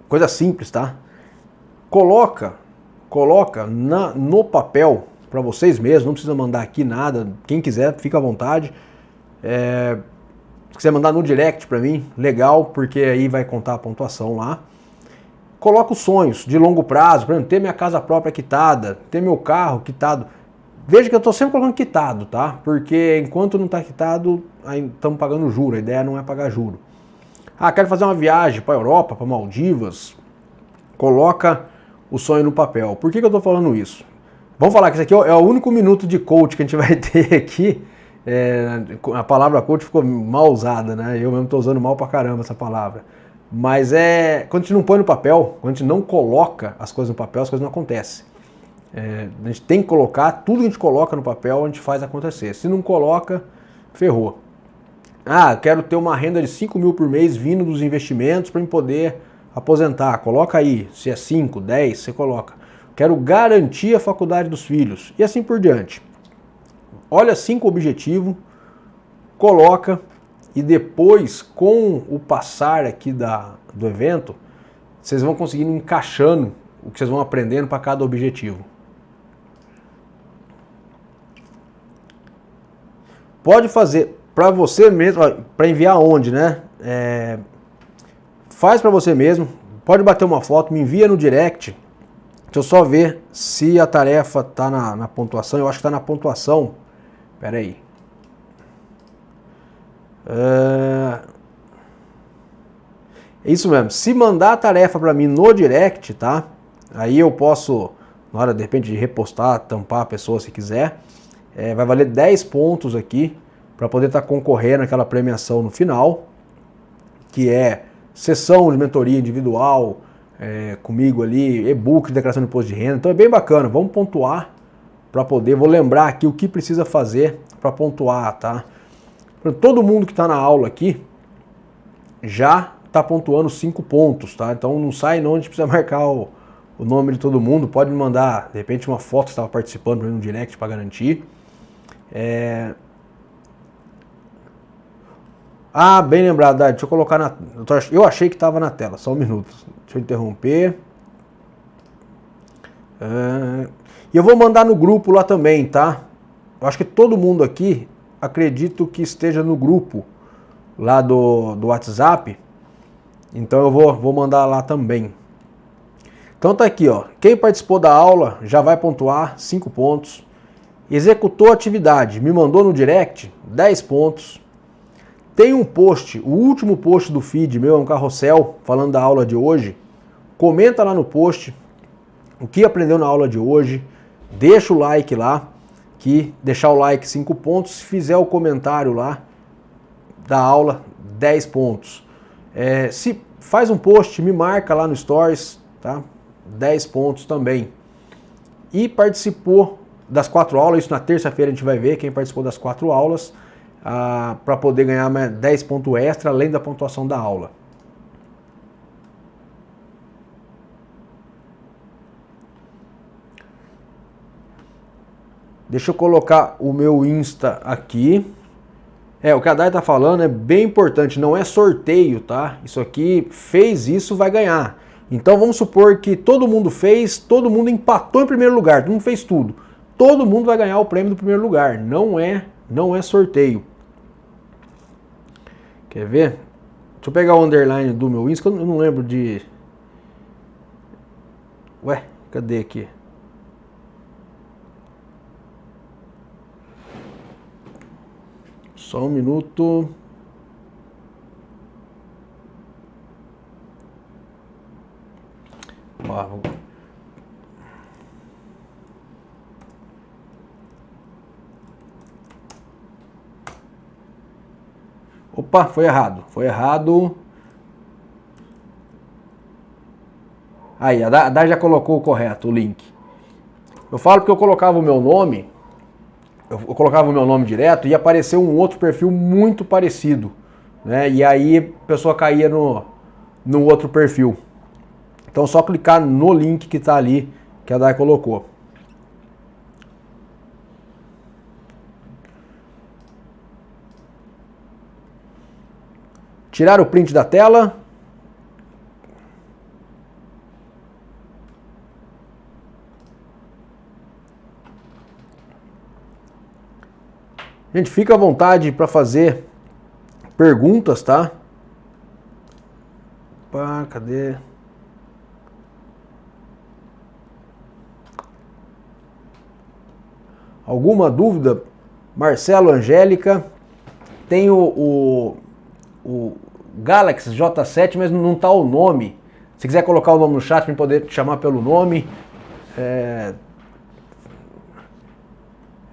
coisa simples, tá? Coloca no papel para vocês mesmos, não precisa mandar aqui nada, quem quiser, fica à vontade. Se quiser mandar no direct para mim, legal, porque aí vai contar a pontuação lá. Coloca os sonhos de longo prazo, por exemplo, ter minha casa própria quitada, ter meu carro quitado. Veja que eu estou sempre colocando quitado, tá? Porque enquanto não está quitado, estamos pagando juro, a ideia não é pagar juro. Ah, quero fazer uma viagem para a Europa, para Maldivas. Coloca o sonho no papel. Por que eu estou falando isso? Vamos falar que isso aqui é o único minuto de coach que a gente vai ter aqui. A palavra coach ficou mal usada, né? Eu mesmo estou usando mal pra caramba essa palavra. Mas quando a gente não põe no papel, quando a gente não coloca as coisas no papel, as coisas não acontecem. A gente tem que colocar, tudo que a gente coloca no papel, a gente faz acontecer. Se não coloca, ferrou. Ah, quero ter uma renda de 5 mil por mês vindo dos investimentos para eu poder aposentar. Coloca aí, se é 5, 10, você coloca. Quero garantir a faculdade dos filhos. E assim por diante. Olha 5 objetivos, coloca e depois, com o passar aqui do evento, vocês vão conseguindo encaixando o que vocês vão aprendendo para cada objetivo. Pode fazer para você mesmo, para enviar onde, né? Faz para você mesmo, pode bater uma foto, me envia no direct. Deixa eu só ver se a tarefa tá na pontuação. Eu acho que tá na pontuação. Pera aí. É isso mesmo. Se mandar a tarefa para mim no direct, tá? Aí eu posso, na hora de repente de repostar, tampar a pessoa se quiser. Vai valer 10 pontos aqui para poder estar concorrendo àquela premiação no final, que é sessão de mentoria individual comigo ali, e-book de declaração de imposto de renda. Então é bem bacana. Vamos pontuar para poder. Vou lembrar aqui o que precisa fazer para pontuar, tá? Todo mundo que está na aula aqui já está pontuando 5 pontos, tá? Então não sai não, a gente precisa marcar o nome de todo mundo. Pode me mandar, de repente, uma foto que estava participando no direct para garantir. Ah, bem lembrado, deixa eu colocar eu achei que estava na tela, só um minuto. Deixa eu interromper. E eu vou mandar no grupo lá também, tá? Eu acho que todo mundo aqui, acredito que esteja no grupo lá do WhatsApp. Então eu vou mandar lá também. Então tá aqui, ó. Quem participou da aula já vai pontuar 5 pontos. Executou a atividade, me mandou no direct, 10 pontos. Tem um post, o último post do feed meu é um carrossel falando da aula de hoje. Comenta lá no post o que aprendeu na aula de hoje. Deixa o like lá, que deixar o like 5 pontos. Se fizer o comentário lá da aula, 10 pontos. Se faz um post, me marca lá no Stories, tá? 10 pontos também. E participou das 4 aulas, isso na terça-feira a gente vai ver quem participou das 4 aulas, para poder ganhar 10 pontos extra, além da pontuação da aula. Deixa eu colocar o meu Insta aqui. O que a Dai tá falando é bem importante, não é sorteio, tá? Isso aqui, fez isso, vai ganhar. Então vamos supor que todo mundo fez, todo mundo empatou em primeiro lugar, todo mundo fez tudo. Todo mundo vai ganhar o prêmio do primeiro lugar, não é sorteio. Quer ver? Deixa eu pegar o underline do meu Insta, que eu não lembro de... Ué, cadê aqui? Só um minuto. Opa, foi errado. Foi errado. Aí, a Dai já colocou o correto, o link. Eu falo porque eu colocava o meu nome, eu colocava o meu nome direto e apareceu um outro perfil muito parecido, né? E aí a pessoa caía no outro perfil. Então é só clicar no link que está ali, que a Dai colocou. Tirar o print da tela. Gente, fica à vontade para fazer perguntas, tá? Opa, cadê? Alguma dúvida? Marcelo, Angélica, tem o Galaxy J7, mas não tá o nome. Se quiser colocar o nome no chat para poder te chamar pelo nome, é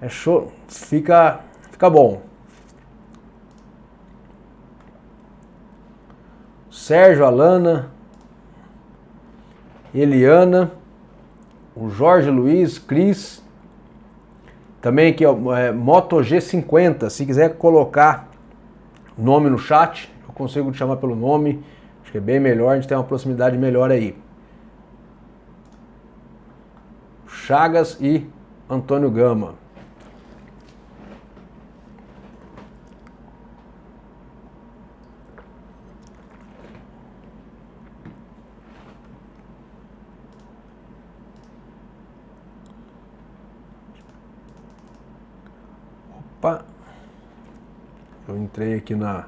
show, fica bom. Sérgio, Alana, Eliana, o Jorge Luiz, Cris. Também aqui, ó, Moto G50. Se quiser colocar nome no chat, eu consigo te chamar pelo nome. Acho que é bem melhor, a gente tem uma proximidade melhor aí. Chagas e Antônio Gama. Opa, eu entrei aqui na...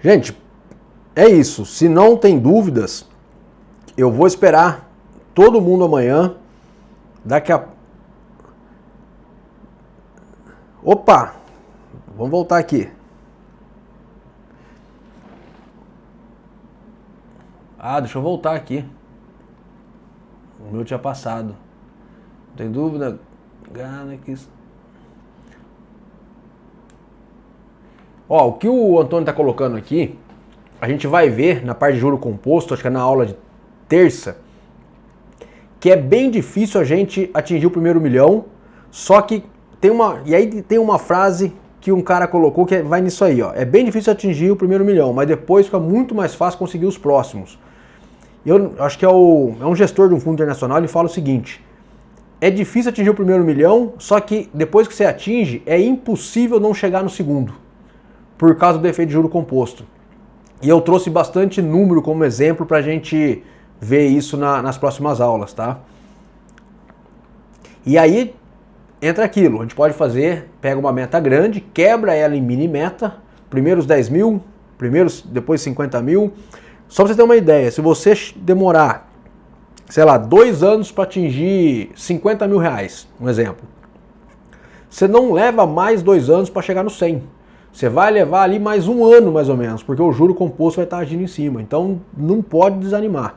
Gente, é isso. Se não tem dúvidas, eu vou esperar todo mundo amanhã. Daqui a... Opa, vamos voltar aqui. Deixa eu voltar aqui. O meu tinha passado. Não tem dúvida? Ó, o que o Antônio está colocando aqui, a gente vai ver na parte de juro composto, acho que é na aula de terça, que é bem difícil a gente atingir o primeiro milhão, só que tem uma... E aí tem uma frase que um cara colocou que vai nisso aí, ó. É bem difícil atingir o primeiro milhão, mas depois fica muito mais fácil conseguir os próximos. Eu acho que é um gestor de um fundo internacional, ele fala o seguinte: é difícil atingir o primeiro milhão, só que depois que você atinge, é impossível não chegar no segundo, por causa do efeito de juro composto. E eu trouxe bastante número como exemplo para a gente ver isso nas próximas aulas, tá? E aí entra aquilo, a gente pode fazer, pega uma meta grande, quebra ela em mini meta, primeiros 10 mil, depois 50 mil. Só para você ter uma ideia, se você demorar, sei lá, 2 anos para atingir 50 mil reais, um exemplo, você não leva mais 2 anos para chegar no 100. Você vai levar ali mais 1 ano, mais ou menos, porque o juro composto vai estar agindo em cima. Então, não pode desanimar.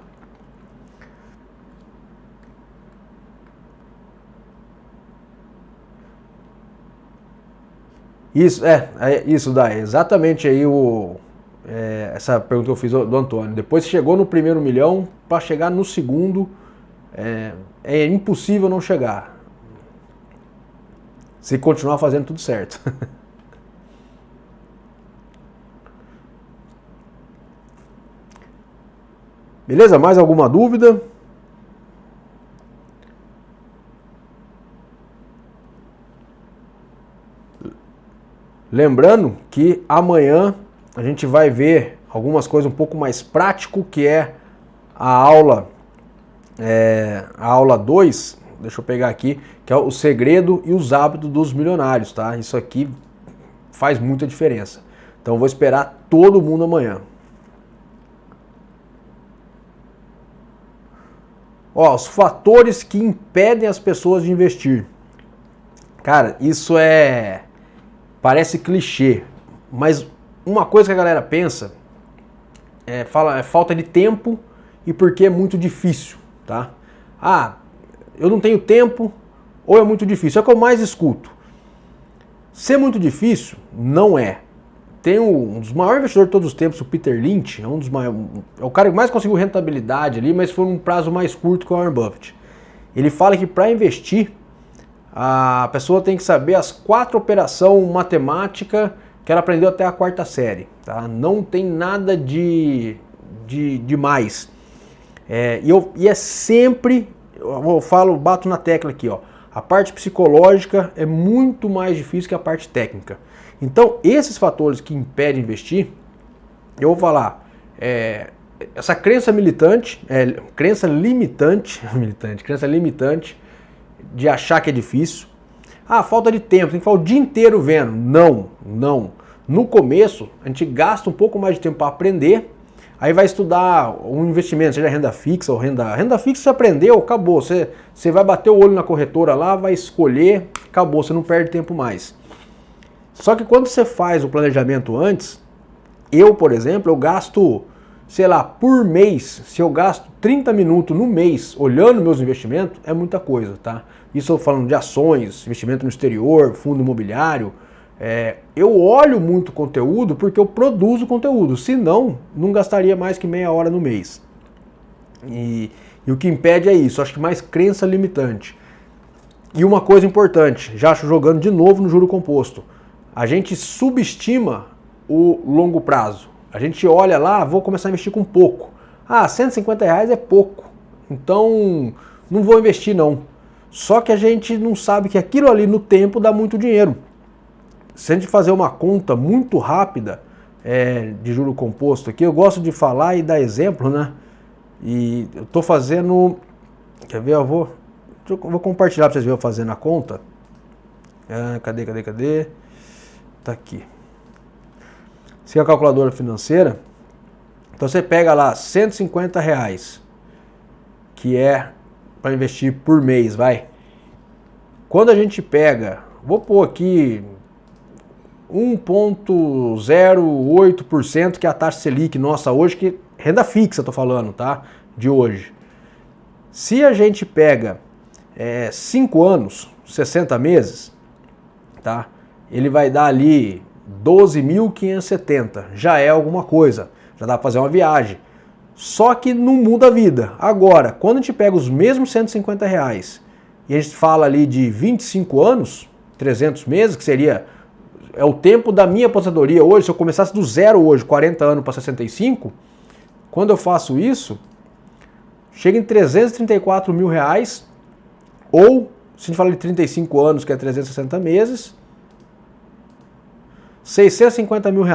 Isso, isso daí, exatamente aí essa pergunta que eu fiz do Antônio. Depois que chegou no primeiro milhão, para chegar no segundo, é impossível não chegar. Se continuar fazendo tudo certo. Beleza? Mais alguma dúvida? Lembrando que amanhã a gente vai ver algumas coisas um pouco mais prático, que é a aula 2, deixa eu pegar aqui, que é o segredo e os hábitos dos milionários, tá? Isso aqui faz muita diferença. Então eu vou esperar todo mundo amanhã. Ó, os fatores que impedem as pessoas de investir. Cara, isso parece clichê, mas uma coisa que a galera pensa é falta de tempo e porque é muito difícil, tá? Ah, eu não tenho tempo ou é muito difícil. É o que eu mais escuto. Ser muito difícil não é. Tem um dos maiores investidores de todos os tempos, o Peter Lynch, é o cara que mais conseguiu rentabilidade ali, mas foi um prazo mais curto que o Warren Buffett. Ele fala que para investir, a pessoa tem que saber as 4 operações matemáticas que ela aprendeu até a 4ª série. Tá? Não tem nada de mais. E é sempre, eu falo, bato na tecla aqui, ó, a parte psicológica é muito mais difícil que a parte técnica. Então, esses fatores que impedem investir, eu vou falar, essa crença limitante de achar que é difícil. Ah, falta de tempo, tem que ficar o dia inteiro vendo. Não. No começo, a gente gasta um pouco mais de tempo para aprender, aí vai estudar um investimento, seja renda fixa ou renda fixa, você aprendeu, acabou. Você vai bater o olho na corretora lá, vai escolher, acabou, você não perde tempo mais. Só que quando você faz o planejamento antes, eu, por exemplo, eu gasto, sei lá, por mês, se eu gasto 30 minutos no mês olhando meus investimentos, é muita coisa, tá? Isso eu falando de ações, investimento no exterior, fundo imobiliário. Eu olho muito conteúdo porque eu produzo conteúdo, senão não gastaria mais que meia hora no mês. E o que impede é isso, acho que mais crença limitante. E uma coisa importante, já acho jogando de novo no juro composto, a gente subestima o longo prazo. A gente olha lá, vou começar a investir com pouco. Ah, R$150 é pouco, então não vou investir não. Só que a gente não sabe que aquilo ali no tempo dá muito dinheiro. Se a gente fazer uma conta muito rápida de juro composto aqui, eu gosto de falar e dar exemplo, né? E eu estou fazendo, quer ver? Eu vou compartilhar para vocês verem eu fazendo a conta. Cadê? Tá aqui. Se é a calculadora financeira, então você pega lá R$150, que é para investir por mês, vai. Quando a gente pega, vou pôr aqui 1,08%, que é a taxa Selic nossa hoje, que renda fixa, tô falando, tá? De hoje. Se a gente pega 5 anos, 60 meses, tá? Ele vai dar ali 12.570, já é alguma coisa, já dá para fazer uma viagem. Só que não muda a vida. Agora, quando a gente pega os mesmos R$150 e a gente fala ali de 25 anos, 300 meses, que seria o tempo da minha aposentadoria hoje, se eu começasse do zero hoje, 40 anos para 65, quando eu faço isso, chega em R$334 mil, ou, se a gente fala de 35 anos, que é 360 meses, R$650 mil.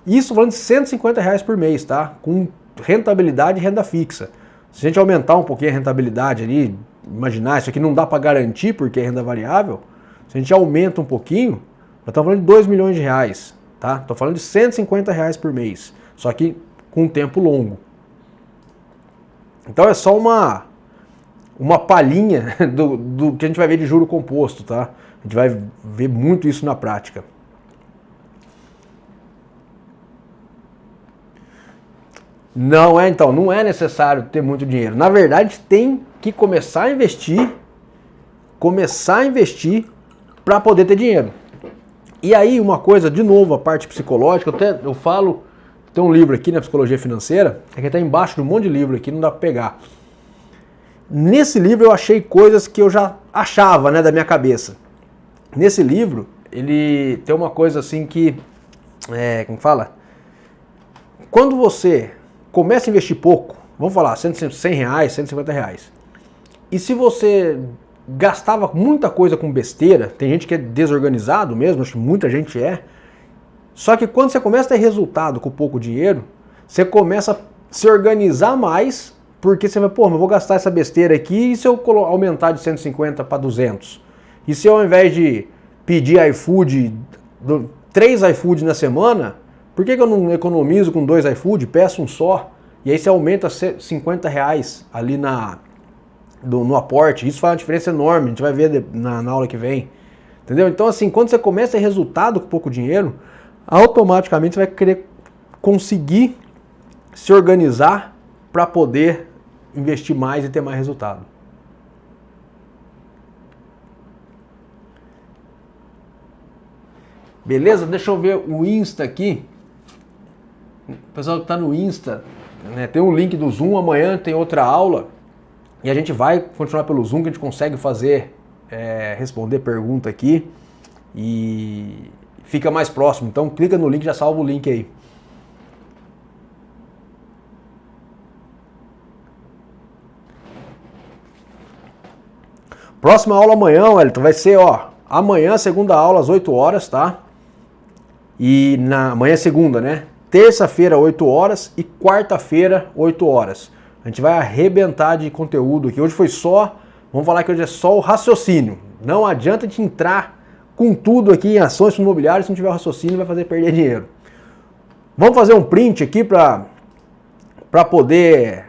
Isso falando de R$150 por mês, tá? Com rentabilidade e renda fixa. Se a gente aumentar um pouquinho a rentabilidade ali, imaginar, isso aqui não dá para garantir porque é renda variável, se a gente aumenta um pouquinho, nós estamos falando de R$2 milhões, tá? Estou falando de R$150 por mês, só que com um tempo longo. Então é só uma palhinha do que a gente vai ver de juro composto, tá? A gente vai ver muito isso na prática. Não é necessário ter muito dinheiro. Na verdade, tem que começar a investir para poder ter dinheiro. E aí, uma coisa, de novo, a parte psicológica, eu falo, tem um livro aqui na Psicologia Financeira, que está embaixo de um monte de livro aqui, não dá para pegar. Nesse livro eu achei coisas que eu já achava, né, da minha cabeça. Nesse livro, ele tem uma coisa assim que, como fala? Quando você começa a investir pouco, vamos falar, R$100, R$150, e se você gastava muita coisa com besteira, tem gente que é desorganizado mesmo, acho que muita gente é. Só que quando você começa a ter resultado com pouco dinheiro, você começa a se organizar mais, porque você vai, pô, mas eu vou gastar essa besteira aqui e se eu aumentar de 150 para 200? E se eu, ao invés de pedir iFood, 3 iFood na semana, por que eu não economizo com 2 iFood, peço um só? E aí você aumenta 50 reais ali no aporte. Isso faz uma diferença enorme, a gente vai ver na aula que vem. Entendeu? Então assim, quando você começa a ter resultado com pouco dinheiro, automaticamente você vai querer conseguir se organizar para poder investir mais e ter mais resultado. Beleza? Deixa eu ver o Insta aqui. O pessoal que está no Insta, né, tem um link do Zoom, amanhã tem outra aula e a gente vai continuar pelo Zoom, que a gente consegue fazer, responder pergunta aqui e fica mais próximo. Então clica no link, já salva o link aí. Próxima aula amanhã, Wellington, vai ser, amanhã, segunda aula, às 8 horas, tá? E amanhã é segunda, né? Terça-feira, 8 horas e quarta-feira, 8 horas. A gente vai arrebentar de conteúdo aqui. Hoje foi vamos falar que hoje é só o raciocínio. Não adianta a gente entrar com tudo aqui em ações imobiliárias, se não tiver o raciocínio vai fazer perder dinheiro. Vamos fazer um print aqui para poder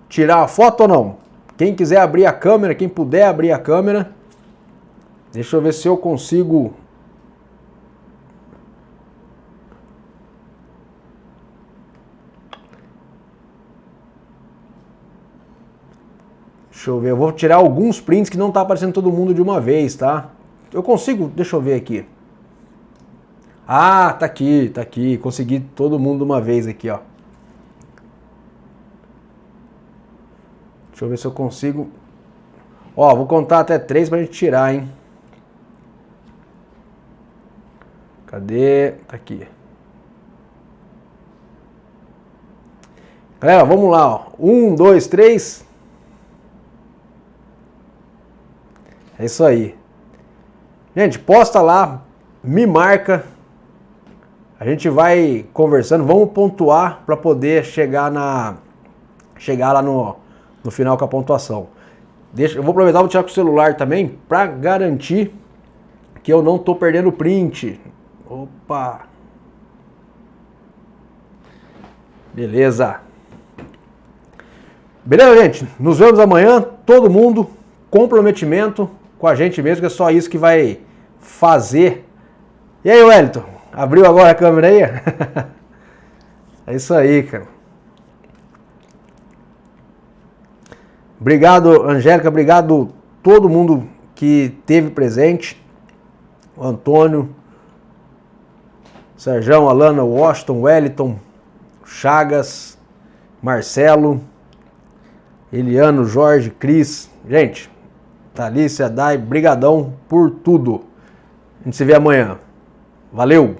tirar a foto ou não? Quem quiser abrir a câmera, quem puder abrir a câmera, deixa eu ver se eu consigo. Deixa eu ver, eu vou tirar alguns prints que não tá aparecendo todo mundo de uma vez, tá? Eu consigo, deixa eu ver aqui. Ah, tá aqui, consegui todo mundo de uma vez aqui, ó. Deixa eu ver se eu consigo. Vou contar até 3 pra gente tirar, hein? Cadê? Tá aqui. Galera, vamos lá, ó. 1, 2, 3. É isso aí. Gente, posta lá, me marca. A gente vai conversando, vamos pontuar para poder chegar lá no final com a pontuação. Eu vou aproveitar, vou tirar com o celular também para garantir que eu não tô perdendo print. Opa! Beleza. Beleza, gente? Nos vemos amanhã, todo mundo, comprometimento com a gente mesmo, que é só isso que vai fazer. E aí, Wellington? Abriu agora a câmera aí? É isso aí, cara. Obrigado, Angélica. Obrigado todo mundo que esteve presente. O Antônio, Sérgio, Alana, Washington, Wellington, Chagas, Marcelo, Eliano, Jorge, Cris. Gente, Thalícia, Dai, brigadão por tudo. A gente se vê amanhã. Valeu!